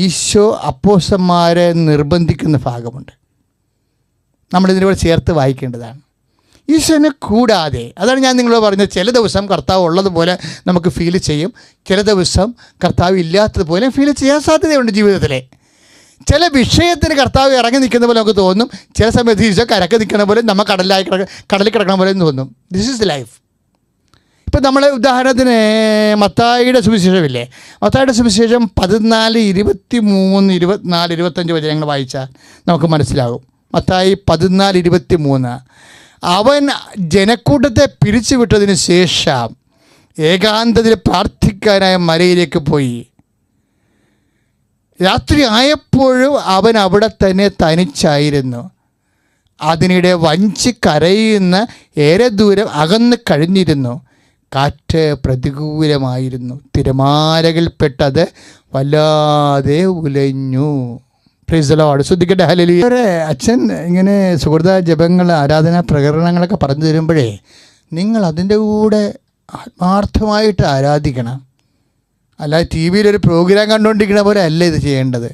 ഈശോ അപ്പോസ്തലന്മാരെ നിർബന്ധിക്കുന്ന ഭാഗമുണ്ട്. നമ്മളിതിനോട് ചേർത്ത് വായിക്കേണ്ടതാണ്. ഈശോനെ കൂടാതെ. അതാണ് ഞാൻ നിങ്ങളോട് പറഞ്ഞത്. ചില ദിവസം കർത്താവ് ഉള്ളതുപോലെ നമുക്ക് ഫീൽ ചെയ്യും, ചില ദിവസം കർത്താവ് ഇല്ലാത്തതുപോലെ ഫീൽ ചെയ്യാൻ സാധ്യതയുണ്ട് ജീവിതത്തിലെ. ചില വിഷയത്തിന് കർത്താവ് ഇറങ്ങി നിൽക്കുന്ന പോലെ നമുക്ക് തോന്നും, ചില സമയത്ത് ഈശോ കരക്ക് നിൽക്കുന്ന പോലെ നമ്മൾ കടലിൽ കിടക്കണ പോലെ തോന്നും. This is life. ഇപ്പം നമ്മൾ ഉദാഹരണത്തിന് മത്തായിയുടെ സുവിശേഷമില്ലേ, മത്തായിയുടെ സുവിശേഷം 14, 23, 24, 25 വചനങ്ങൾ വായിച്ചാൽ നമുക്ക് മനസ്സിലാകും. മത്തായി 14, 23 അവൻ ജനക്കൂട്ടത്തെ പിരിച്ചുവിട്ടതിന് ശേഷം ഏകാന്തത്തിൽ പ്രാർത്ഥിക്കാനായ മലയിലേക്ക് പോയി. രാത്രി ആയപ്പോഴും അവൻ അവിടെ തന്നെ തനിച്ചായിരുന്നു. അതിനിടെ വഞ്ചി കരയുന്ന ഏറെ ദൂരം അകന്ന് കഴിഞ്ഞിരുന്നു. കാറ്റ് പ്രതികൂലമായിരുന്നു. തിരമാലകൾപ്പെട്ടത് വല്ലാതെ ഉലഞ്ഞു. Praise the lord. ശ്രദ്ധിക്കട്ടെ. ഹല്ലേലൂയ. അച്ഛൻ ഇങ്ങനെ സുഹൃത ജപങ്ങൾ, ആരാധനാ പ്രകരണങ്ങളൊക്കെ പറഞ്ഞു തരുമ്പോഴേ നിങ്ങൾ അതിൻ്റെ കൂടെ ആത്മാർത്ഥമായിട്ട് ആരാധിക്കണം. അല്ലാതെ ടി വിയിലൊരു പ്രോഗ്രാം കണ്ടുകൊണ്ടിരിക്കുന്ന പോലെ അല്ല ഇത് ചെയ്യേണ്ടത്.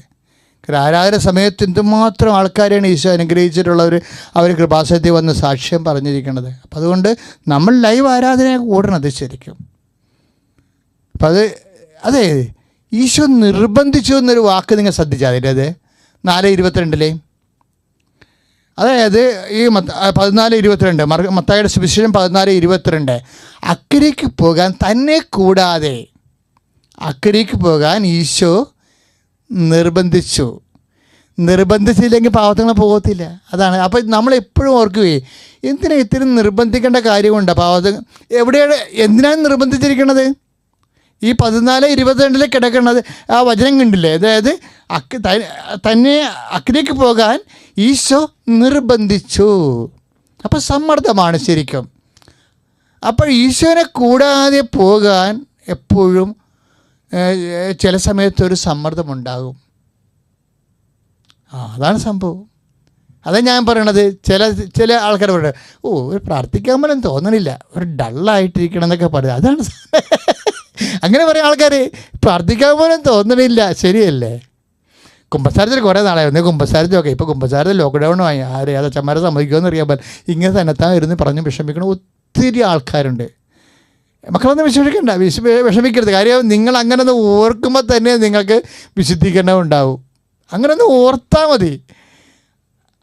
കാരണം ആരാധന സമയത്ത് എന്തുമാത്രം ആൾക്കാരെയാണ് ഈശോ അനുഗ്രഹിച്ചിട്ടുള്ളവർ, അവർ കൃപാസനത്തിൽ വന്ന് സാക്ഷ്യം പറഞ്ഞിരിക്കുന്നത്. അപ്പം അതുകൊണ്ട് നമ്മൾ ലൈവ് ആരാധന കൂടണത് ശരിക്കും. അപ്പം അതെ, ഈശോ നിർബന്ധിച്ചു എന്നൊരു വാക്ക് നിങ്ങൾ ശ്രദ്ധിച്ചാൽ അതിൻ്റെ 4:22 അതായത് ഈ 14:22 മത്തായിയുടെ സുവിശേഷം 14:22 അക്കരയ്ക്ക് പോകാൻ തന്നെ കൂടാതെ അക്കരയ്ക്ക് പോകാൻ ഈശോ നിർബന്ധിച്ചില്ലെങ്കിൽ പാവത്തങ്ങൾ പോകത്തില്ല. അതാണ്. അപ്പോൾ നമ്മളെപ്പോഴും ഓർക്കുകയെ എന്തിനാ ഇത്തിരി നിർബന്ധിക്കേണ്ട കാര്യമുണ്ടോ? എവിടെയാണ്, എന്തിനാണ് നിർബന്ധിച്ചിരിക്കുന്നത്? ഈ 14:22 കിടക്കുന്നത് ആ വചനം കണ്ടില്ലേ? അതായത് തന്നെ അക്കരയ്ക്ക് പോകാൻ ഈശോ നിർബന്ധിച്ചു. അപ്പോൾ സമ്മർദ്ദമാണ് ശരിക്കും. അപ്പോൾ ഈശോനെ കൂടാതെ പോകാൻ എപ്പോഴും ചില സമയത്തൊരു സമ്മർദ്ദമുണ്ടാകും. അതാണ് സംഭവം. അതാ ഞാൻ പറയണത്. ചില ആൾക്കാർ പറയുന്നത്, ഒരു പ്രാർത്ഥിക്കാൻ പോലും തോന്നണില്ല, ഒരു ഡള്ളായിട്ടിരിക്കണം എന്നൊക്കെ പറയും. അതാണ് അങ്ങനെ പറയാം ആൾക്കാർ. പ്രാർത്ഥിക്കാൻ പോലും തോന്നണില്ല. ശരിയല്ലേ? കുമ്പസാരത്തിൽ കുറേ നാളായിരുന്നു കുമ്പസാരത്തിലൊക്കെ. ഇപ്പോൾ കുമ്പസാരത്തിൽ ലോക്ക്ഡൗണുമായി അത് അച്ഛന്മാരെ സമ്മതിക്കുമെന്ന് അറിയാൻ ഇങ്ങനെ തന്നെത്താൻ ഇരുന്ന് പറഞ്ഞ് വിഷമിക്കണം ഒത്തിരി ആൾക്കാരുണ്ട്. മക്കളൊന്നും വിഷമിക്കരുത്. കാര്യം നിങ്ങൾ അങ്ങനെ ഒന്ന് ഓർക്കുമ്പോൾ തന്നെ നിങ്ങൾക്ക് വിശുദ്ധീകരണം ഉണ്ടാവും. അങ്ങനെ ഒന്ന് ഓർത്താൽ മതി.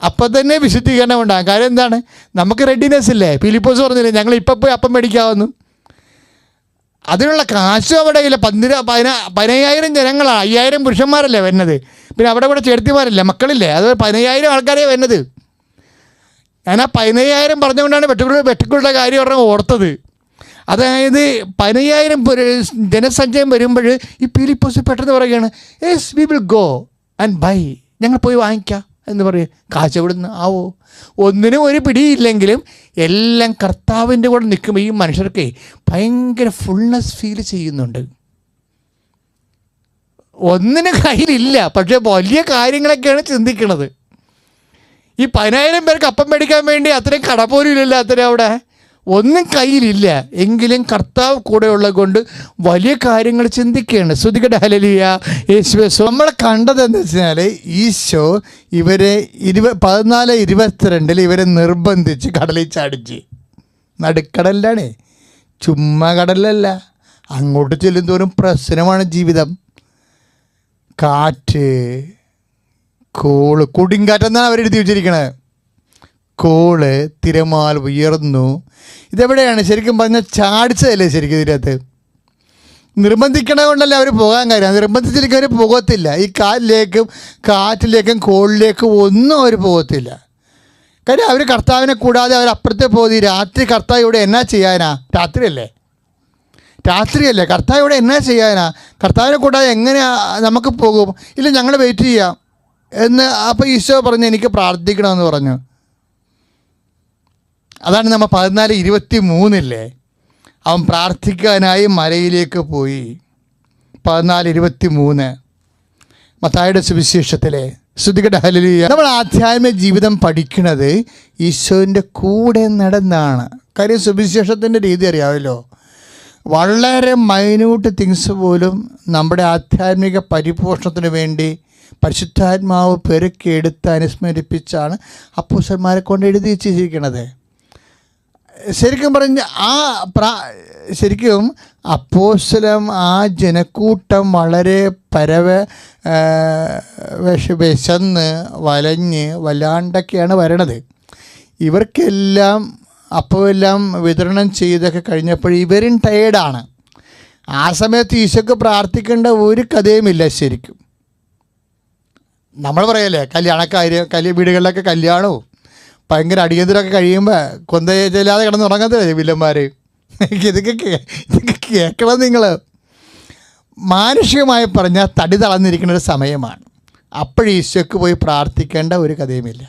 അപ്പം തന്നെ വിശുദ്ധീകരണം ഉണ്ടാകും. കാര്യം എന്താണ്? നമുക്ക് റെഡിനെസ് ഇല്ലേ? ഫിലിപ്പോസ് പറഞ്ഞില്ലേ ഞങ്ങൾ ഇപ്പം പോയി അപ്പം മേടിക്കാവുന്നു. അതിനുള്ള കാശും അവിടെ ഇല്ല. 15,000 ജനങ്ങളാണ്, 5,000 പുരുഷന്മാരല്ലേ വരുന്നത്, പിന്നെ അവിടെ ഇവിടെ ചേർത്തിമാരല്ലേ, മക്കളില്ലേ, അത് 15,000 ആൾക്കാരെ വരുന്നത്. ഞാൻ ആ 15,000 പറഞ്ഞുകൊണ്ടാണ് വെട്ടിക്കുള്ള കാര്യം പറഞ്ഞാൽ ഓർത്തത്. അതായത് 15,000 ജനസഞ്ചയം വരുമ്പോൾ ഈ ഫിലിപ്പോസ് പെട്ടെന്ന് പറയുകയാണ്, yes we will go and buy, ഞങ്ങൾ പോയി വാങ്ങിക്കാം എന്ന് പറയും. കാശ് എവിടുന്ന് ആവോ? ഒന്നിനും ഒരു പിടിയില്ലെങ്കിലും എല്ലാം കർത്താവിൻ്റെ കൂടെ നിൽക്കുമ്പോൾ ഈ മനുഷ്യർക്ക് ഭയങ്കര ഫുൾനെസ് ഫീൽ ചെയ്യുന്നുണ്ട്. ഒന്നിനും കയ്യിലില്ല, പക്ഷേ വലിയ കാര്യങ്ങളൊക്കെയാണ് ചിന്തിക്കുന്നത്. ഈ 10,000 പേർക്ക് അപ്പം മേടിക്കാൻ വേണ്ടി അത്രയും കട പോലും ഇല്ലല്ലോ, അത്രയും അവിടെ ഒന്നും കയ്യിലില്ല. എങ്കിലും കർത്താവ് കൂടെയുള്ളത് കൊണ്ട് വലിയ കാര്യങ്ങൾ ചിന്തിക്കുകയാണ്. ശ്രുതികട ഹല്ലേലൂയ യേശുവേ. നമ്മൾ കണ്ടതെന്ന് വെച്ചാൽ ഈശോ ഇവരെ 14:22 ഇവരെ നിർബന്ധിച്ച് കടലിൽ ചാടിച്ച്. നടുക്കടലിലാണ്, ചുമ്മാ കടലല്ല. അങ്ങോട്ട് ചെല്ലുന്തോറും പ്രശ്നമാണ് ജീവിതം. കാറ്റ്, കോള്, കൊടുങ്കാറ്റെന്നാണ് അവരെഴുതി വെച്ചിരിക്കണത്. കോള്, തിരമാൽ ഉയർന്നു. ഇതെവിടെയാണ് ശരിക്കും പറഞ്ഞാൽ? ചാടിച്ചതല്ലേ ശരിക്കും ഇതിനകത്ത്? നിർബന്ധിക്കണത് കൊണ്ടല്ലേ അവർ പോകാൻ കാര്യം. നിർബന്ധിച്ചിരിക്കും അവർ പോകത്തില്ല. ഈ കാറ്റിലേക്കും കോളിലേക്കും ഒന്നും അവർ പോകത്തില്ല. കാര്യം അവർ കർത്താവിനെ കൂടാതെ അവർ അപ്പുറത്തെ പോയി. രാത്രി കർത്താവ് ഇവിടെ എന്നാ ചെയ്യാനാ? രാത്രിയല്ലേ കർത്താവ് ഇവിടെ എന്നാ ചെയ്യാനാ? കർത്താവിനെ കൂടാതെ എങ്ങനെയാ നമുക്ക് പോകും? ഇല്ല, ഞങ്ങൾ വെയിറ്റ് ചെയ്യാം എന്ന്. അപ്പോൾ ഈശോ പറഞ്ഞു എനിക്ക് പ്രാർത്ഥിക്കണമെന്ന് പറഞ്ഞു. അതാണ് നമ്മൾ 14:23 അവൻ പ്രാർത്ഥിക്കാനായി മലയിലേക്ക് പോയി. 14:23 മത്തായിയുടെ സുവിശേഷത്തിലെ. ശ്രുതികട ഹല്ലേലൂയ. നമ്മൾ ആധ്യാത്മിക ജീവിതം പഠിക്കുന്നത് ഈശോൻ്റെ കൂടെ നടന്നാണ്. കാര്യം സുവിശേഷത്തിൻ്റെ രീതി അറിയാമല്ലോ. വളരെ മൈന്യൂട്ട് തിങ്സ് പോലും നമ്മുടെ ആധ്യാത്മിക പരിപോഷണത്തിന് വേണ്ടി പരിശുദ്ധാത്മാവ് പെരുക്കിയെടുത്ത് അനുസ്മരിപ്പിച്ചാണ് അപ്പോസ്തലന്മാരെ കൊണ്ട് എഴുതി വെച്ചിരിക്കുന്നത്. ശരിക്കും പറഞ്ഞ ശരിക്കും അപ്പോസ്തലൻ ആ ജനക്കൂട്ടം വളരെ വിശന്ന് വലഞ്ഞ് വല്ലാണ്ടൊക്കെയാണ് വരണത്. ഇവർക്കെല്ലാം അപ്പോഴെല്ലാം വിതരണം ചെയ്തൊക്കെ കഴിഞ്ഞപ്പോൾ ഇവരും ടയേർഡാണ്. ആ സമയത്ത് ഈശോക്ക് പ്രാർത്ഥിക്കേണ്ട ഒരു കഥയുമില്ല. ശരിക്കും നമ്മൾ പറയല്ലേ വീടുകളിലൊക്കെ കല്യാണവും ഭയങ്കര അടിയന്തരമൊക്കെ കഴിയുമ്പോൾ കൊന്തയില്ലാതെ കിടന്നുറങ്ങത്തില്ലേ വില്ലന്മാർ. ഇതൊക്കെ കേൾക്കണം നിങ്ങൾ. മാനുഷികമായി പറഞ്ഞാൽ തടി തളർന്നിരിക്കുന്ന ഒരു സമയമാണ്. അപ്പോഴും ഈശോക്ക് പോയി പ്രാർത്ഥിക്കേണ്ട ഒരു കഥയുമില്ല.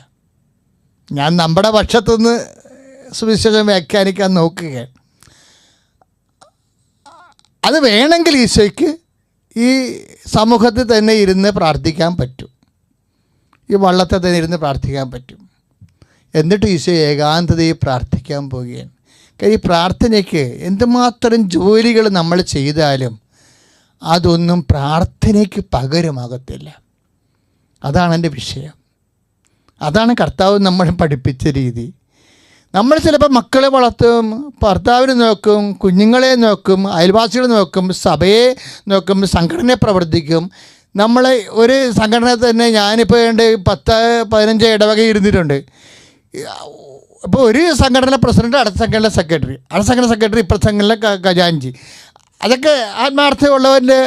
ഞാൻ നമ്മുടെ പക്ഷത്തുനിന്ന് സുവിശേഷം വ്യാഖ്യാനിക്കാൻ നോക്കുകയാണ്. അത് വേണമെങ്കിൽ ഈശോയ്ക്ക് ഈ സമൂഹത്തിൽ തന്നെ ഇരുന്ന് പ്രാർത്ഥിക്കാൻ പറ്റും, ഈ വള്ളത്തിൽ തന്നെ ഇരുന്ന് പ്രാർത്ഥിക്കാൻ പറ്റും. എന്നിട്ട് ഈശോ ഏകാന്തതയിൽ പ്രാർത്ഥിക്കാൻ പോവുകയാണ്. കാര്യം ഈ പ്രാർത്ഥനയ്ക്ക് എന്തുമാത്രം ജോലികൾ നമ്മൾ ചെയ്താലും അതൊന്നും പ്രാർത്ഥനയ്ക്ക് പകരമാകത്തില്ല. അതാണ് എൻ്റെ വിഷയം. അതാണ് കർത്താവ് നമ്മളെ പഠിപ്പിച്ച രീതി. നമ്മൾ ചിലപ്പോൾ മക്കളെ വളർത്തും, ഭർത്താവിനെ നോക്കും, കുഞ്ഞുങ്ങളെ നോക്കും, അയൽവാസികളെ നോക്കും, സഭയെ നോക്കും, സംഘടനയെ പ്രവർത്തിക്കും. നമ്മൾ ഒരു സംഘടന തന്നെ ഞാനിപ്പോൾ 10-15 ഇടവക ഇരുന്നിട്ടുണ്ട്. അപ്പോൾ ഒരു സംഘടന പ്രസിഡന്റ്, അടുത്ത സംഘടന സെക്രട്ടറി, ഇപ്പോഴത്തെ സംഘടന ഖജാൻജി. അതൊക്കെ ആത്മാർത്ഥമുള്ളവൻ്റെ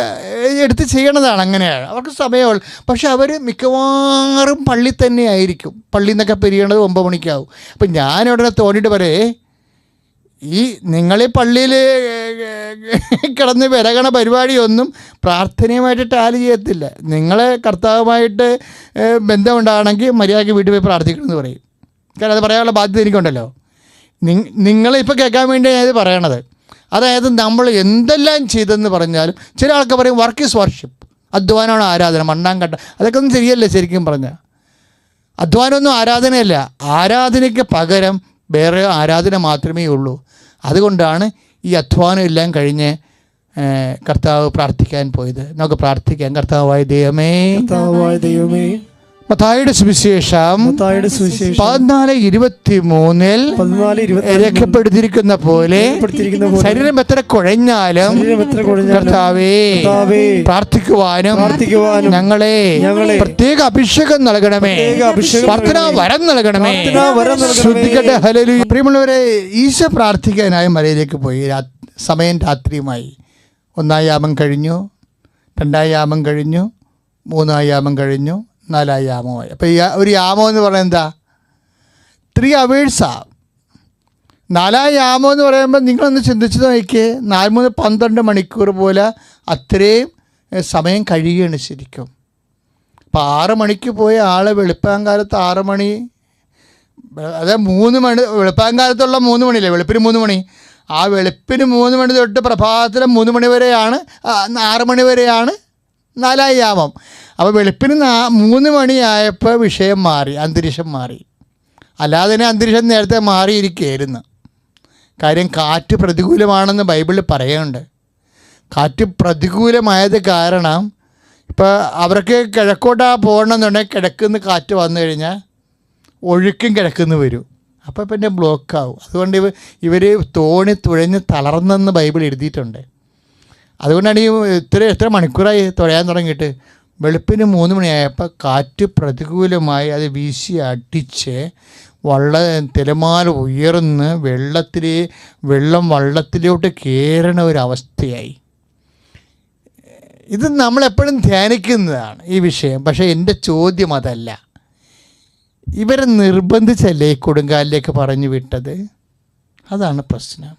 എടുത്ത് ചെയ്യണതാണ്. അങ്ങനെയാണ് അവർക്ക് സമയമുള്ളൂ. പക്ഷെ അവർ മിക്കവാറും പള്ളി തന്നെ ആയിരിക്കും. പള്ളിയിൽ നിന്നൊക്കെ പിരിയണത് 9 മണിക്കാവും. അപ്പം ഞാനിവിടെ തോന്നിയിട്ട് പറയേ, ഈ നിങ്ങളീ പള്ളിയിൽ കിടന്ന് വിരകണ പരിപാടിയൊന്നും പ്രാർത്ഥനയുമായിട്ട് ടാലി ചെയ്യത്തില്ല. നിങ്ങളെ കർത്താവുമായിട്ട് ബന്ധമുണ്ടാകണമെങ്കിൽ മര്യാദയ്ക്ക് വീട്ടിൽ പോയി പ്രാർത്ഥിക്കണമെന്ന് പറയും. കാരണം അത് പറയാനുള്ള ബാധ്യത എനിക്കുണ്ടല്ലോ. നിങ്ങളിപ്പോൾ കേൾക്കാൻ വേണ്ടിയാണ് ഞാനിത് പറയണത്. അതായത് നമ്മൾ എന്തെല്ലാം ചെയ്തെന്ന് പറഞ്ഞാലും ചില ആൾക്ക് പറയും വർക്ക് ഈസ് വർഷിപ്പ്, അധ്വാനമാണ് ആരാധന, മണ്ണാങ്കട്ട. അതൊക്കെ ഒന്നും ശരിയല്ല. ശരിക്കും പറഞ്ഞാൽ അധ്വാനമൊന്നും ആരാധനയല്ല. ആരാധനയ്ക്ക് പകരം വേറെ ആരാധന മാത്രമേ ഉള്ളൂ. അതുകൊണ്ടാണ് ഈ അധ്വാനം എല്ലാം കഴിഞ്ഞ് കർത്താവ് പ്രാർത്ഥിക്കാൻ പോയത്. നമുക്ക് പ്രാർത്ഥിക്കാം. കർത്താവായ ദൈവമേ, മത്തായിയുടെ സുവിശേഷം 14:23 രേഖപ്പെടുത്തിയിരിക്കുന്ന പോലെ ശരീരം എത്ര കുഴഞ്ഞാലും കർത്താവേ പ്രാർത്ഥിക്കുവാനും ഞങ്ങളെ പ്രത്യേക അഭിഷേകം നൽകണമേ, പ്രാർത്ഥനാ വരം നൽകണമേ. ശ്രദ്ധിക്കട്ടെ. ഹല്ലേലൂയ. പ്രിയമുള്ളവരെ, ഈശോ പ്രാർത്ഥിക്കാനായി മലയിലേക്ക് പോയി. സമയം രാത്രിയുമായി. 1-ാം യാമം കഴിഞ്ഞു, 2-ാം യാമം കഴിഞ്ഞു, 3-ാം യാമം കഴിഞ്ഞു, 4-ാം യാമമായി. അപ്പോൾ ഈ ഒരു യാമം എന്ന് പറയുന്നത് എന്താ? 3 hours. 4-ാം യാമം എന്ന് പറയുമ്പോൾ നിങ്ങളൊന്ന് ചിന്തിച്ച് നോക്കിയേ. 4-12 മണിക്കൂർ പോലെ അത്രയും സമയം കഴിയുകയാണ് ശരിക്കും. അപ്പോൾ 6 മണിക്ക് പോയ ആൾ വെളുപ്പാങ്കാലത്ത് 6 മണി, അതായത് 3 മണി, വെളുപ്പാങ്കാലത്തുള്ള 3 മണിയില്ലേ, വെളുപ്പിന് 3 മണി, ആ വെളുപ്പിന് 3 മണി തൊട്ട് പ്രഭാതത്തിലെ 3 മണി വരെയാണ്, 6 മണി വരെയാണ് 4-ാം യാമം. അപ്പോൾ വെളുപ്പിന് 3 മണിയായപ്പോൾ വിഷയം മാറി, അന്തരീക്ഷം മാറി. അല്ലാതെ തന്നെ അന്തരീക്ഷം നേരത്തെ മാറിയിരിക്കുകയായിരുന്നു. കാര്യം കാറ്റ് പ്രതികൂലമാണെന്ന് ബൈബിളിൽ പറയുന്നുണ്ട്. കാറ്റ് പ്രതികൂലമായത് കാരണം ഇപ്പോൾ അവർക്ക് കിഴക്കോട്ടാ പോകണമെന്നുണ്ടെങ്കിൽ കിഴക്കുന്ന് കാറ്റ് വന്നു കഴിഞ്ഞാൽ ഒഴുക്കും കിഴക്കുന്ന് വരും. അപ്പോൾ പിന്നെ ബ്ലോക്കാവും. അതുകൊണ്ട് ഇവർ തോണി തുഴഞ്ഞ് തളർന്നെന്ന് ബൈബിൾ എഴുതിയിട്ടുണ്ട്. അതുകൊണ്ടാണ് ഈ എത്ര മണിക്കൂറായി തുഴയാൻ തുടങ്ങിയിട്ട്. വെളുപ്പിന് 3 മണിയായപ്പോൾ കാറ്റ് പ്രതികൂലമായി അത് വീശി അടിച്ച് തിരമാല ഉയർന്ന് വെള്ളം വള്ളത്തിലോട്ട് കയറണ ഒരവസ്ഥയായി. ഇത് നമ്മളെപ്പോഴും ധ്യാനിക്കുന്നതാണ് ഈ വിഷയം. പക്ഷേ എൻ്റെ ചോദ്യം അതല്ല. ഇവരെ നിർബന്ധിച്ചല്ലേ ഈ കൊടുങ്കാലിലേക്ക് പറഞ്ഞു വിട്ടത്? അതാണ് പ്രശ്നം.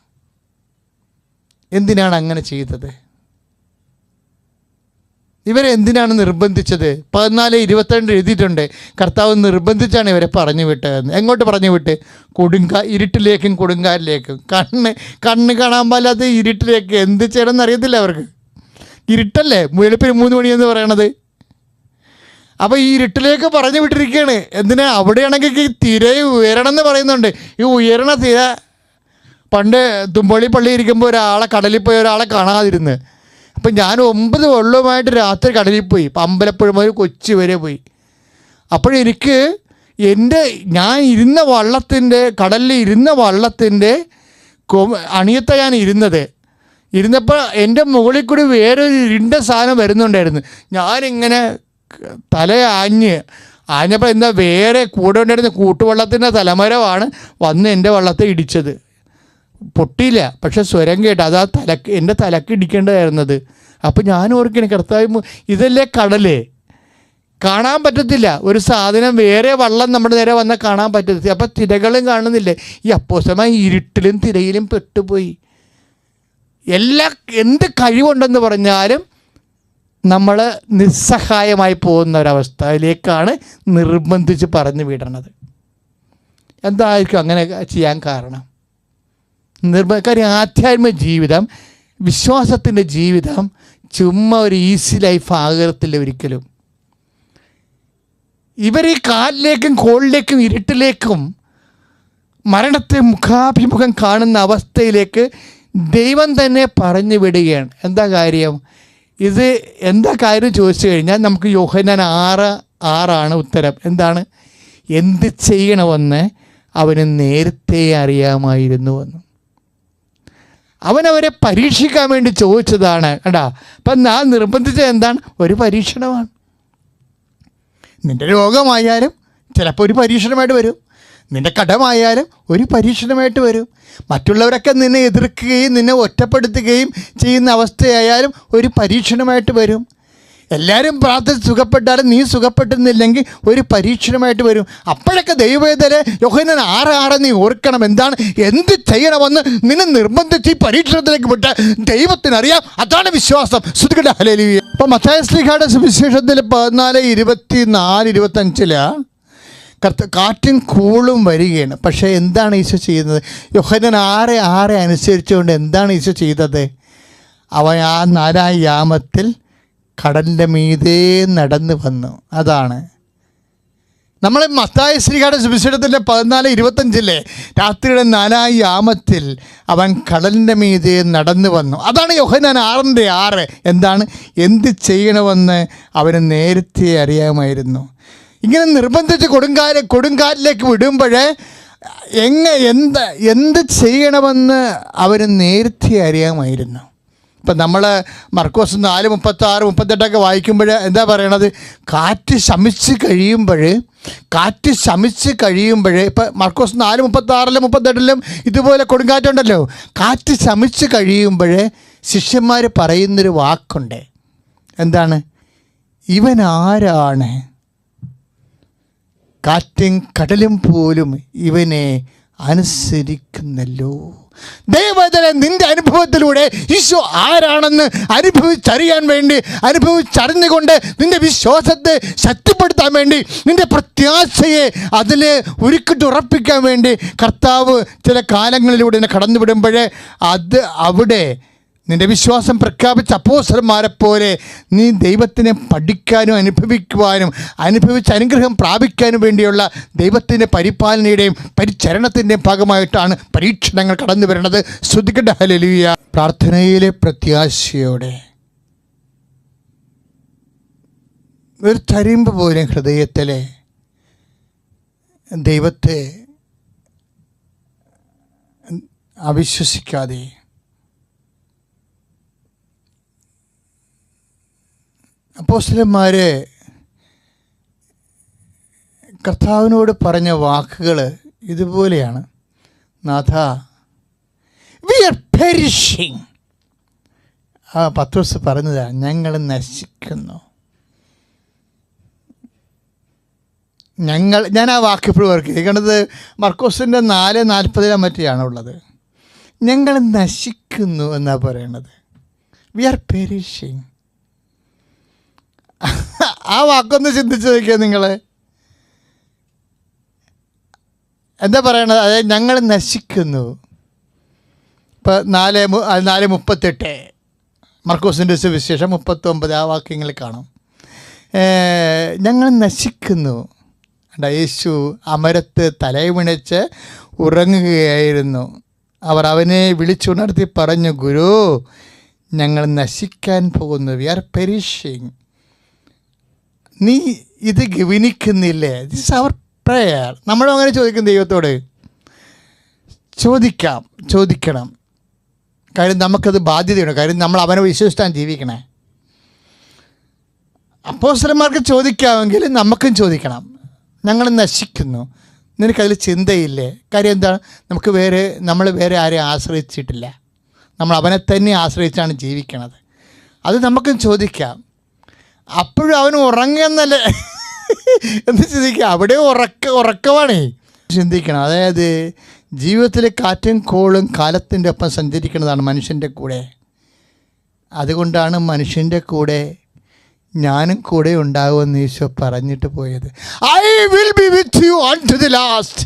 എന്തിനാണ് അങ്ങനെ ചെയ്തത്? ഇവരെ എന്തിനാണ് നിർബന്ധിച്ചത്? 14:22 എഴുതിയിട്ടുണ്ട്. കർത്താവ് നിർബന്ധിച്ചാണ് ഇവരെ പറഞ്ഞു വിട്ടതെന്ന്. എങ്ങോട്ട് പറഞ്ഞു വിട്ട്? ഇരുട്ടിലേക്കും കൊടുങ്കാലിലേക്കും. കണ്ണ് കാണാൻ പാലാത്ത ഇരുട്ടിലേക്ക്. എന്ത് ചെയ്യണമെന്ന് അറിയത്തില്ല അവർക്ക്. ഇരുട്ടല്ലേ വെളുപ്പിന് 3 മണിയെന്ന് പറയണത്. അപ്പോൾ ഈ ഇരുട്ടിലേക്ക് പറഞ്ഞു വിട്ടിരിക്കുകയാണ്. എന്തിനാ? അവിടെയാണെങ്കിൽ തിര ഉയരണം എന്ന് പറയുന്നുണ്ട്. ഈ ഉയരണ തിര, പണ്ട് തുമ്പളി പള്ളി ഇരിക്കുമ്പോൾ ഒരാളെ കടലിൽ പോയി ഒരാളെ കാണാതിരുന്ന്. അപ്പം ഞാൻ 9 വെള്ളവുമായിട്ട് രാത്രി കടലിൽ പോയി. അമ്പലപ്പുഴ മുതൽ കൊച്ചി വരെ പോയി. അപ്പോഴെനിക്ക് ഞാൻ ഇരുന്ന വള്ളത്തിൻ്റെ, കടലിൽ ഇരുന്ന വള്ളത്തിൻ്റെ അണിയത്ത ഞാൻ ഇരുന്നപ്പോൾ എൻ്റെ മുകളിൽ കൂടി വേറൊരു ഇരുണ്ട സാധനം വരുന്നുണ്ടായിരുന്നു. ഞാനിങ്ങനെ ആഞ്ഞപ്പോൾ എന്താ, വേറെ കൂടെ ഉണ്ടായിരുന്ന കൂട്ടുവള്ളത്തിൻ്റെ തലമരമാണ് വന്ന് എൻ്റെ വള്ളത്തെ ഇടിച്ചത്. പൊട്ടിയില്ല, പക്ഷെ സ്വരം കേട്ട്. അത് എൻ്റെ തലക്ക് ഇടിക്കേണ്ടതായിരുന്നത്. അപ്പോൾ ഞാൻ ഓർക്കണം, കർത്താവ് ഇതല്ലേ കടലേ, കാണാൻ പറ്റത്തില്ല ഒരു സാധനം. വേറെ വള്ളം നമ്മുടെ നേരെ വന്നാൽ കാണാൻ പറ്റത്തില്ല. അപ്പോൾ തിരകളും കാണുന്നില്ലേ. ഈ അപ്പോസ്തലന്മാർ ഇരുട്ടിലും തിരയിലും പെട്ടുപോയി. എന്ത് കഴിവുണ്ടെന്ന് പറഞ്ഞാലും നമ്മൾ നിസ്സഹായമായി പോകുന്ന ഒരവസ്ഥയിലേക്കാണ് നിർബന്ധിച്ച് പറഞ്ഞു വിടണത്. എന്തായിരിക്കും അങ്ങനെ ചെയ്യാൻ കാരണം? കാര്യം ആധ്യാത്മിക ജീവിതം, വിശ്വാസത്തിൻ്റെ ജീവിതം ചുമ്മാ ഒരു ഈസി ലൈഫ് ആകത്തില്ല ഒരിക്കലും. ഇവർ ഈ കാലിലേക്കും കോളിലേക്കും ഇരുട്ടിലേക്കും മരണത്തെ മുഖാഭിമുഖം കാണുന്ന അവസ്ഥയിലേക്ക് ദൈവം തന്നെ പറഞ്ഞു വിടുകയാണ്. എന്താ കാര്യം? എന്താ കാര്യം ചോദിച്ചു കഴിഞ്ഞാൽ നമുക്ക് യോഹന്നാൻ 6:6 ഉത്തരം. എന്താണ്? എന്ത് ചെയ്യണമെന്ന് അവന് നേരത്തെ അറിയാമായിരുന്നുവെന്ന്. അവനവരെ പരീക്ഷിക്കാൻ വേണ്ടി ചോദിച്ചതാണ്. കണ്ടാ, അപ്പം ഞാൻ നിർബന്ധിച്ചത് എന്താണ്? ഒരു പരീക്ഷണമാണ്. നിൻ്റെ രോഗമായാലും ചിലപ്പോൾ ഒരു പരീക്ഷണമായിട്ട് വരും. നിൻ്റെ കടമായാലും ഒരു പരീക്ഷണമായിട്ട് വരും. മറ്റുള്ളവരൊക്കെ നിന്നെ എതിർക്കുകയും നിന്നെ ഒറ്റപ്പെടുത്തുകയും ചെയ്യുന്ന അവസ്ഥയായാലും ഒരു പരീക്ഷണമായിട്ട് വരും. എല്ലാവരും പ്രാർത്ഥിച്ച് സുഖപ്പെട്ടാലും നീ സുഖപ്പെട്ടുന്നില്ലെങ്കിൽ ഒരു പരീക്ഷണമായിട്ട് വരും. അപ്പോഴൊക്കെ ദൈവവേദന യോഹന്നാൻ 6:6 നീ ഓർക്കണം. എന്താണ്? എന്ത് ചെയ്യണമെന്ന് നിന്നെ നിർബന്ധിച്ച് ഈ പരീക്ഷണത്തിലേക്ക് വിട്ട് ദൈവത്തിനറിയാം. അതാണ് വിശ്വാസം. ശ്രുതികട ഹല്ലേലൂയ. അപ്പോൾ മത്തായി ശ്ലീഹായുടെ സുവിശേഷത്തിൽ 14:24-25 കാറ്റും കൂളും വരികയാണ്. പക്ഷേ എന്താണ് ഈശോ ചെയ്യുന്നത്? യോഹന്നാൻ 6:6 അനുസരിച്ചുകൊണ്ട് എന്താണ് ഈശോ ചെയ്തത്? അവൻ ആ 4-ാം യാമത്തിൽ കടലിൻ്റെ മീതെ നടന്നു വന്നു. അതാണ് നമ്മൾ മത്തായി ശ്ലീഹായുടെ സുവിശേഷത്തിൻ്റെ 14:25 രാത്രിയുടെ 4-ാം യാമത്തിൽ അവൻ കടലിൻ്റെ മീതെ നടന്നു വന്നു. അതാണ് യോഹന്നാൻ 6:6. എന്താണ്? എന്ത് ചെയ്യണമെന്ന് അവന് നേരത്തെ അറിയാമായിരുന്നു. ഇങ്ങനെ നിർബന്ധിച്ച് കൊടുങ്കാറ്റിലേക്ക് വിടുമ്പോൾ എന്ത് ചെയ്യണമെന്ന് അവർ നേരത്തെ അറിയാമായിരുന്നു. ഇപ്പം നമ്മൾ മർക്കോസ് 4:36-38 വായിക്കുമ്പോൾ എന്താ പറയണത്? കാറ്റ് ശമിച്ച് കഴിയുമ്പോൾ ഇപ്പം മർക്കോസ് 4:36-38 ഇതുപോലെ കൊടുങ്കാറ്റുണ്ടല്ലോ. കാറ്റ് ശമിച്ച് കഴിയുമ്പോൾ ശിഷ്യന്മാർ പറയുന്നൊരു വാക്കുണ്ട്. എന്താണ്? ഇവൻ ആരാണ്? കാറ്റും കടലും പോലും ഇവനെ അനുസരിക്കുന്നല്ലോ. ദൈവത്തിലെ നിന്റെ അനുഭവത്തിലൂടെ ഈശോ ആരാണെന്ന് അനുഭവിച്ചറിഞ്ഞുകൊണ്ട് നിന്റെ വിശ്വാസത്തെ ശക്തിപ്പെടുത്താൻ വേണ്ടി, നിന്റെ പ്രത്യാശയെ അതിൽ ഉരുക്കിട്ടുറപ്പിക്കാൻ വേണ്ടി കർത്താവ് ചില കാലങ്ങളിലൂടെ കടന്നുവിടുമ്പോൾ അവിടെ നിന്റെ വിശ്വാസം പ്രഖ്യാപിച്ച അപ്പോസ്തലന്മാരെ പോലെ നീ ദൈവത്തിനെ പഠിക്കാനും അനുഭവിച്ച് അനുഗ്രഹം പ്രാപിക്കാനും വേണ്ടിയുള്ള ദൈവത്തിൻ്റെ പരിപാലനയുടെയും പരിചരണത്തിൻ്റെയും ഭാഗമായിട്ടാണ് പരീക്ഷണങ്ങൾ കടന്നു വരുന്നത്. സ്തുതിക്കട്ടെ, ഹല്ലേലൂയ. പ്രാർത്ഥനയിലെ പ്രത്യാശയോടെ ഒരു തരിമ്പ് പോലെ ഹൃദയത്തിലെ ദൈവത്തെ അവിശ്വസിക്കാതെ അപ്പോസ്തലന്മാർ കർത്താവിനോട് പറഞ്ഞ വാക്കുകൾ ഇതുപോലെയാണ്. നാഥ, വി ആർ പെരിഷിങ്. പത്രോസ് പറഞ്ഞതാണ്, ഞങ്ങൾ നശിക്കുന്നു. ഞാൻ ആ വാക്ക് ഇപ്പോഴും ഓർക്കുക. കേൾക്കണത് മർക്കോസിൻ്റെ 4:40 മറ്റെയാണ് ഉള്ളത്. ഞങ്ങൾ നശിക്കുന്നു എന്നാണ് പറയണത്. We are perishing. ആ വാക്കൊന്ന് ചിന്തിച്ച് നോക്കിയാൽ നിങ്ങൾ എന്താ പറയണത്? അതായത് ഞങ്ങൾ നശിക്കുന്നു. ഇപ്പോൾ 4:38 മർക്കോസിൻ്റെ സുവിശേഷം 39 ആ വാക്യങ്ങൾ കാണും. ഞങ്ങൾ നശിക്കുന്നു. യേശു അമരത്ത് തലയുമിണച്ച് ഉറങ്ങുകയായിരുന്നു. അവർ അവനെ വിളിച്ചുണർത്തി പറഞ്ഞു, ഗുരു, ഞങ്ങൾ നശിക്കാൻ പോകുന്നു. We are perishing. നീ ഇത് ഗവനിക്കുന്നില്ലേ? This our prayer. നമ്മളും അങ്ങനെ ചോദിക്കും ദൈവത്തോട്. ചോദിക്കണം. കാര്യം നമുക്കത് ബാധ്യതയുണ്ട്. കാര്യം നമ്മൾ അവനെ വിശ്വസിച്ചാണ് ജീവിക്കണേ. അപ്പോസ്തലന്മാർക്ക് ചോദിക്കാമെങ്കിൽ നമുക്കും ചോദിക്കണം. ഞങ്ങൾ നശിക്കുന്നു. നിനക്കതിൽ ചിന്തയില്ലേ? കാര്യം എന്താണ്? നമ്മൾ വേറെ ആരെയും ആശ്രയിച്ചിട്ടില്ല. നമ്മൾ അവനെ തന്നെ ആശ്രയിച്ചാണ് ജീവിക്കണത്. അത് നമുക്കും ചോദിക്കാം. അപ്പോഴും അവന് ഉറങ്ങുന്നല്ലേ എന്ന് ചിന്തിക്കുക. അവിടെ ഉറക്കമാണേ. ചിന്തിക്കണം. അതായത് ജീവിതത്തിൽ കാറ്റും കോളും കാലത്തിൻ്റെ ഒപ്പം സഞ്ചരിക്കുന്നതാണ് മനുഷ്യൻ്റെ കൂടെ. അതുകൊണ്ടാണ് മനുഷ്യൻ്റെ കൂടെ ഞാനും കൂടെ ഉണ്ടാകുമെന്ന് ഈശോ പറഞ്ഞിട്ട് പോയത്. I will be with you un to the last.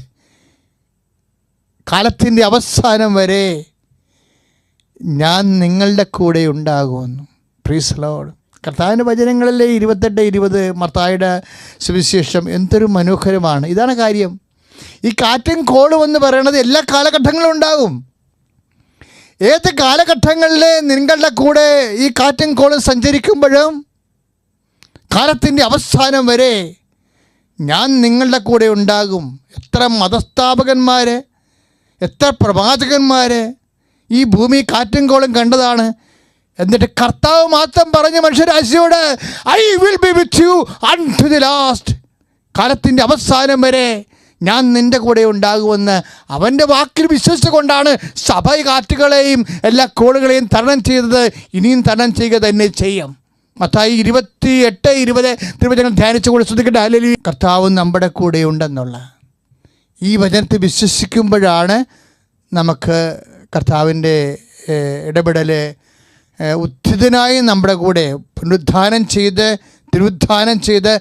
കാലത്തിൻ്റെ അവസാനം വരെ ഞാൻ നിങ്ങളുടെ കൂടെ ഉണ്ടാകുമെന്ന്. Praise the lord. കർത്താവിൻ്റെ വചനങ്ങളിലെ 28-20 മത്തായിയുടെ സുവിശേഷം എന്തൊരു മനോഹരമാണ്. ഇതാണ് കാര്യം. ഈ കാറ്റും കോളും എന്ന് പറയുന്നത് എല്ലാ കാലഘട്ടങ്ങളും ഉണ്ടാകും. ഏത് കാലഘട്ടങ്ങളിൽ നിങ്ങളുടെ കൂടെ ഈ കാറ്റും കോളും സഞ്ചരിക്കുമ്പോഴും കാലത്തിൻ്റെ അവസാനം വരെ ഞാൻ നിങ്ങളുടെ കൂടെ ഉണ്ടാകും. എത്ര മതസ്ഥാപകന്മാർ, എത്ര പ്രവാചകന്മാർ ഈ ഭൂമി കാറ്റും കോളും കണ്ടതാണ്. എന്നിട്ട് കർത്താവ് മാത്രം പറഞ്ഞ മനുഷ്യരാശിയോട് I will be with you un to the last. കാലത്തിൻ്റെ അവസാനം വരെ ഞാൻ നിൻ്റെ കൂടെ ഉണ്ടാകുമെന്ന് അവൻ്റെ വാക്കിൽ വിശ്വസിച്ചുകൊണ്ടാണ് സഭ കാറ്റുകളെയും എല്ലാ കോളുകളെയും തരണം ചെയ്തത്. ഇനിയും തരണം ചെയ്യുക തന്നെ ചെയ്യും. മത്തായി 28-20 തിരുവചനം ധ്യാനിച്ചുകൊണ്ട് ശ്രദ്ധിക്കട്ടെ. ഹല്ലേലൂയ. കർത്താവ് നമ്മുടെ കൂടെ ഉണ്ടെന്നുള്ള ഈ വചനത്തെ വിശ്വസിക്കുമ്പോഴാണ് നമുക്ക് കർത്താവിൻ്റെ ഇടപെടൽ ഉത്ഥിതനായി നമ്മുടെ കൂടെ തിരുവുത്ഥാനം ചെയ്ത്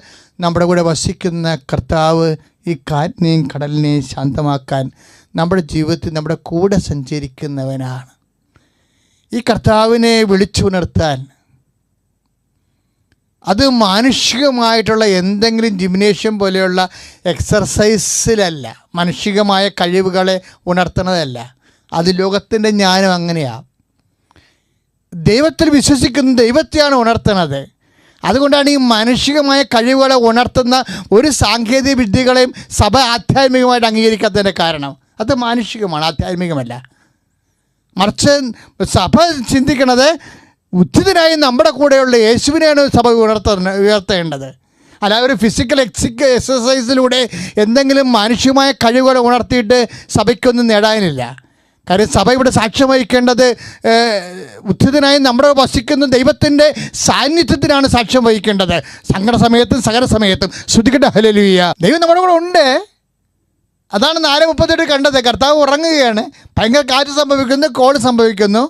നമ്മുടെ കൂടെ വസിക്കുന്ന കർത്താവ് ഈ കാറ്റിനെയും കടലിനെയും ശാന്തമാക്കാൻ നമ്മുടെ ജീവിതത്തിൽ നമ്മുടെ കൂടെ സഞ്ചരിക്കുന്നവനാണ്. ഈ കർത്താവിനെ വിളിച്ചുണർത്താൻ അത് മാനുഷികമായിട്ടുള്ള എന്തെങ്കിലും ജിംനേഷ്യം പോലെയുള്ള എക്സർസൈസിലല്ല, മാനുഷികമായ കഴിവുകളെ ഉണർത്തുന്നതല്ല. അത് ലോകത്തിൻ്റെ ജ്ഞാനം അങ്ങനെയാണ്. ദൈവത്തിൽ വിശ്വസിക്കുന്ന ദൈവത്തെയാണ് ഉണർത്തുന്നത്. അതുകൊണ്ടാണ് ഈ മാനുഷികമായ കഴിവുകളെ ഉണർത്തുന്ന ഒരു സാങ്കേതിക വിദ്യകളെയും സഭ ആധ്യാത്മികമായിട്ട് അംഗീകരിക്കാത്തതിൻ്റെ കാരണം. അത് മാനുഷികമാണ്, ആധ്യാത്മികമല്ല. മറിച്ച് സഭ ചിന്തിക്കണത് ഉചിതനായി നമ്മുടെ കൂടെയുള്ള യേശുവിനെയാണ് സഭ ഉയർത്തേണ്ടത്. അല്ല ഒരു ഫിസിക്കൽ എക്സസൈസിലൂടെ എന്തെങ്കിലും മാനുഷികമായ കഴിവുകൾ ഉണർത്തിയിട്ട് സഭയ്ക്കൊന്നും നേടാനില്ല. കാര്യം സഭ ഇവിടെ സാക്ഷ്യം വഹിക്കേണ്ടത് ഉചിതനായി നമ്മുടെ വസിക്കുന്ന ദൈവത്തിൻ്റെ സാന്നിധ്യത്തിനാണ് സാക്ഷ്യം വഹിക്കേണ്ടത്. സങ്കട സമയത്തും സകല സമയത്തും. ശ്രുതിക്കട്ടെ ഹല്ലേലൂയ. ദൈവം നമ്മുടെ കൂടെ ഉണ്ട്. അതാണ് 4:38 കണ്ടത്. കർത്താവ് ഉറങ്ങുകയാണ്. ഭയങ്കര കാറ്റ് സംഭവിക്കുന്നു, കോൾ സംഭവിക്കുന്നു,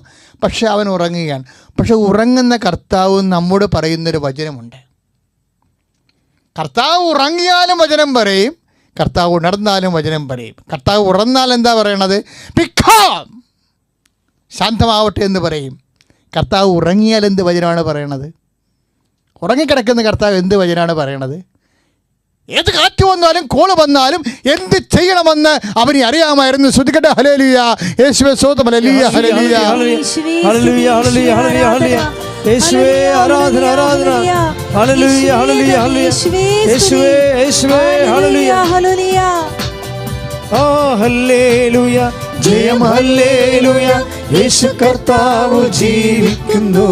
പക്ഷെ അവൻ ഉറങ്ങുകയാണ്. പക്ഷെ ഉറങ്ങുന്ന കർത്താവ് നമ്മോട് പറയുന്നൊരു വചനമുണ്ട്. കർത്താവ് ഉറങ്ങിയാലും വചനം പറയും, കർത്താവ് ഉണർന്നാലും വചനം പറയും. കർത്താവ് ഉണർന്നാൽ എന്താ പറയണത്? പിക്കാം, ശാന്തമാവട്ടെ എന്ന് പറയും. കർത്താവ് ഉറങ്ങിയാൽ എന്ത് വചനമാണ് പറയണത്? ഉറങ്ങിക്കിടക്കുന്ന കർത്താവ് എന്ത് വചനമാണ് പറയണത്? ഏത് കാറ്റ് വന്നാലും കോള് വന്നാലും എന്ത് ചെയ്യണമെന്ന് അവന് അറിയാമായിരുന്നു. ശ്രുതിക്കട്ടെ ഹല്ലേലൂയ. യേശുവേ സ്തോത്രം. ഹല്ലേലൂയ ഹല്ലേലൂയ ഹല്ലേലൂയ ഹല്ലേലൂയ ഹല്ലേലൂയ. യേശുവേ ആരാധന ആരാധന. ഹല്ലേലൂയ ഹല്ലേലൂയ ഹല്ലേലൂയ. യേശുവേ യേശുവേ ഹല്ലേലൂയ ഹല്ലേലൂയ. ആ ഹല്ലേലൂയ ജയം ഹല്ലേലൂയ. യേശു കർത്താവ് ജീവിക്കുന്നു.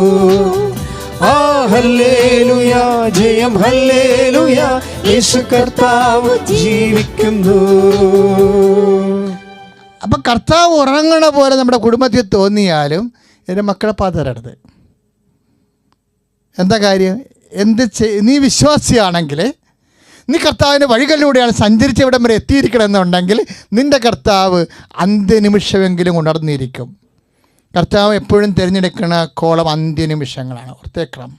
ആ ഹല്ലേലൂയ ജയം ഹല്ലേലൂയ. യേശു കർത്താവ് ജീവിക്കുന്നു. അപ്പം കർത്താവ് ഉറങ്ങണ പോലെ നമ്മുടെ കുടുംബത്തിൽ തോന്നിയാലും എൻ്റെ മക്കളെ പാതരരുത്. എന്താ കാര്യം? നീ വിശ്വാസിയാണെങ്കിൽ, നീ കർത്താവിൻ്റെ വഴികളിലൂടെയാണ് സഞ്ചരിച്ച് ഇവിടം വരെ എത്തിയിരിക്കണമെന്നുണ്ടെങ്കിൽ നിൻ്റെ കർത്താവ് അന്ത്യനിമിഷമെങ്കിലും ഉണർന്നിരിക്കും. കർത്താവ് എപ്പോഴും തിരഞ്ഞെടുക്കുന്ന കോളം അന്ത്യനിമിഷങ്ങളാണ്. ഓർത്തേക്കണം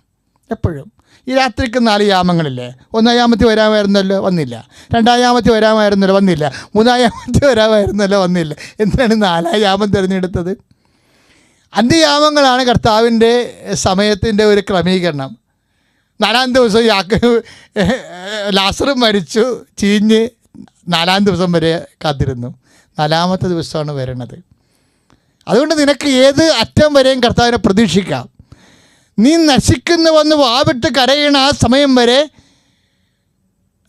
എപ്പോഴും. ഈ രാത്രിക്ക് 4 യാമങ്ങളില്ലേ? 1-ാം യാമത്തിൽ വരാമായിരുന്നല്ലോ, വന്നില്ല. 2-ാം യാമത്തിൽ വരാമായിരുന്നല്ലോ, വന്നില്ല. 3-ാം യാമത്തിൽ വരാമായിരുന്നല്ലോ, വന്നില്ല. എന്തിനാണ് 4-ാം യാമം തിരഞ്ഞെടുത്തത്? അന്ത്യയാമങ്ങളാണ് കർത്താവിൻ്റെ സമയത്തിൻ്റെ ഒരു ക്രമീകരണം. 4-ാം ദിവസം ലാസറും മരിച്ചു, ചീഞ്ഞ് 4-ാം ദിവസം വരെ കാത്തിരുന്നു. 4-ാമത്തെ ദിവസമാണ് വരണത്. അതുകൊണ്ട് നിനക്ക് ഏത് അറ്റം വരെയും കർത്താവിനെ പ്രതീക്ഷിക്കാം. നീ നശിക്കുന്നുവെന്ന് വാവിട്ട് കരയണ ആ സമയം വരെ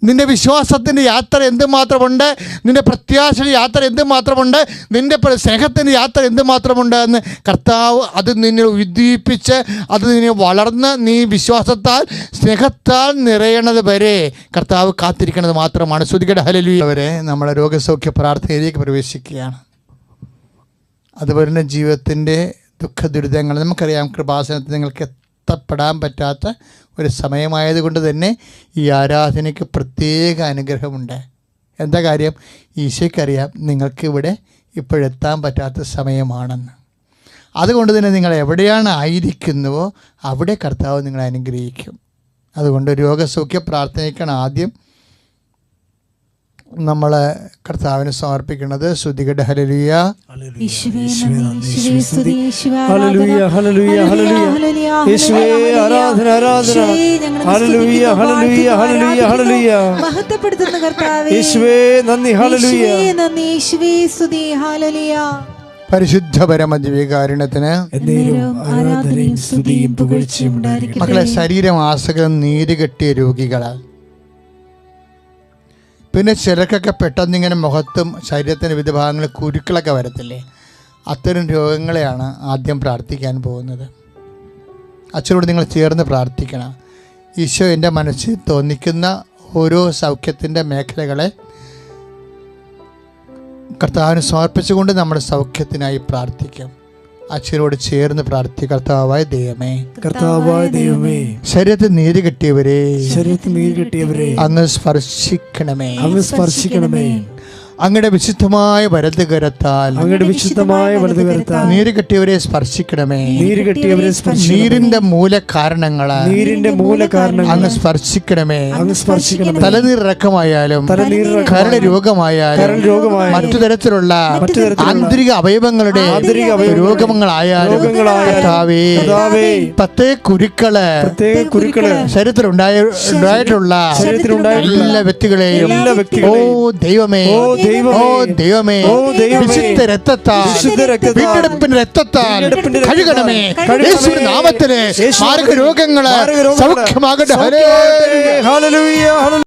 നിൻ്റെ വിശ്വാസത്തിൻ്റെ യാത്ര എന്തുമാത്രമുണ്ട്, നിൻ്റെ പ്രത്യാശയുടെ യാത്ര എന്തുമാത്രമുണ്ട്, നിൻ്റെ സ്നേഹത്തിൻ്റെ യാത്ര എന്തുമാത്രമുണ്ട് എന്ന് കർത്താവ് അത് നിന്നെ ഉദ്ദീപിച്ച് അത് നിന്നെ വളർന്ന് നീ വിശ്വാസത്താൽ സ്നേഹത്താൽ നിറയണത് വരെ കർത്താവ് കാത്തിരിക്കുന്നത് മാത്രമാണ്. ശ്രുതികട ഹല്ലേലൂയ. വരെ നമ്മളെ രോഗസൗഖ്യ പ്രാർത്ഥനയിലേക്ക് പ്രവേശിക്കുകയാണ്. അതുപോലെ തന്നെ ജീവിതത്തിൻ്റെ ദുഃഖ ദുരിതങ്ങൾ നമുക്കറിയാം. കൃപാസനത്തിൽ നിങ്ങൾക്ക് എത്തപ്പെടാൻ പറ്റാത്ത ഒരു സമയമായതുകൊണ്ട് തന്നെ ഈ ആരാധനയ്ക്ക് പ്രത്യേക അനുഗ്രഹമുണ്ട്. എന്താ കാര്യം? ഈശോയ്ക്കറിയാം നിങ്ങൾക്കിവിടെ ഇപ്പോഴെത്താൻ പറ്റാത്ത സമയമാണെന്ന്. അതുകൊണ്ട് തന്നെ നിങ്ങൾ എവിടെയാണ് ആയിരിക്കുന്നുവോ അവിടെ കർത്താവ് നിങ്ങളെ അനുഗ്രഹിക്കും. അതുകൊണ്ട് രോഗസൗഖ്യ പ്രാർത്ഥനയ്ക്കാണ് ആദ്യം നമ്മൾ കർത്താവിന് സമർപ്പിക്കുന്നത്. ശ്രുതികട ഹല്ലേലൂയ. ഹല്ലേലൂയ ഹല്ലേലൂയ ഹല്ലേലൂയ. യേശുവേ ആരാധന ആരാധന. ഹല്ലേലൂയ ഹല്ലേലൂയ ഹല്ലേലൂയ ഹല്ലേലൂയ. മഹത്വപ്പെടുത്തുന്ന കർത്താവേ യേശുവേ നന്ദി. ഹല്ലേലൂയ നന്ദി. യേശുവേ സ്തുതി. ഹല്ലേലൂയ. പരിശുദ്ധ പരമദിവ്യകാരുണ്യത്തിന് ആരാധനയും സ്തുതിയും പുകഴ്ചയും ഉണ്ടായിരിക്കട്ടെ. മക്കളെ, ശരീരം ആസകലം നീര് കെട്ടിയ രോഗികളാൽ, പിന്നെ ചിലർക്കൊക്കെ പെട്ടെന്നിങ്ങനെ മുഖത്തും ശരീരത്തിൻ്റെ വിവിധ ഭാഗങ്ങളിൽ കുരുക്കളൊക്കെ വരത്തില്ലേ? അത്തരം രോഗങ്ങളെയാണ് ആദ്യം പ്രാർത്ഥിക്കാൻ പോകുന്നത്. അച്ഛനോട് നിങ്ങൾ ചേർന്ന് പ്രാർത്ഥിക്കണം. ഈശോ എൻ്റെ മനസ്സിൽ തോന്നിക്കുന്ന ഓരോ സൗഖ്യത്തിൻ്റെ മേഖലകളെ കർത്താവിന് സമർപ്പിച്ചുകൊണ്ട് നമ്മുടെ സൗഖ്യത്തിനായി പ്രാർത്ഥിക്കും. അച്ഛനോട് ചേർന്ന് പ്രാർത്ഥിക്കുക. കർത്താവായ ദൈവമേ, കർത്താവായ ദൈവമേ, ശരീരത്തിൽ നീര് കെട്ടിയവരെ അങ്ങ് സ്പർശിക്കണമേ, അങ്ങ് സ്പർശിക്കണമേ. അങ്ങയുടെ വിശുദ്ധമായ വലതുകരത്താൽ നീര് കെട്ടിയവരെ സ്പർശിക്കണമേ. നീരിന്റെ മൂലകാരണങ്ങളാൽ അങ്ങ് സ്പർശിക്കണമേ. തലനീരിറക്കമായാലും കരൾ രോഗമായാലും മറ്റു തരത്തിലുള്ള ആന്തരിക അവയവങ്ങളുടെ രോഗങ്ങളായാലും പ്രത്യേക കുരുക്കള് ശരീരത്തിലുണ്ടായിട്ടുള്ള എല്ലാ വ്യക്തികളെയും ഓ ദൈവമേ ദൈവമേ. ദൈവമേ, ഓ ദൈവമേ. വിശുദ്ധ രക്തത്താൽ, വിശുദ്ധ രക്തത്താൽ, വീണ്ടെടുപ്പിന്റെ രക്തത്താൽ വീണ്ടെടുപ്പിന്റെ കഴുകണമേ. കഴുകണമേ. യേശുവിന്റെ നാമത്തില് യേശുവിന്റെ മാരക രോഗങ്ങള് മാരക രോഗങ്ങള് സൗഖ്യമാകട്ടെ. സൗഖ്യമാകട്ടെ. Hallelujah, hallelujah.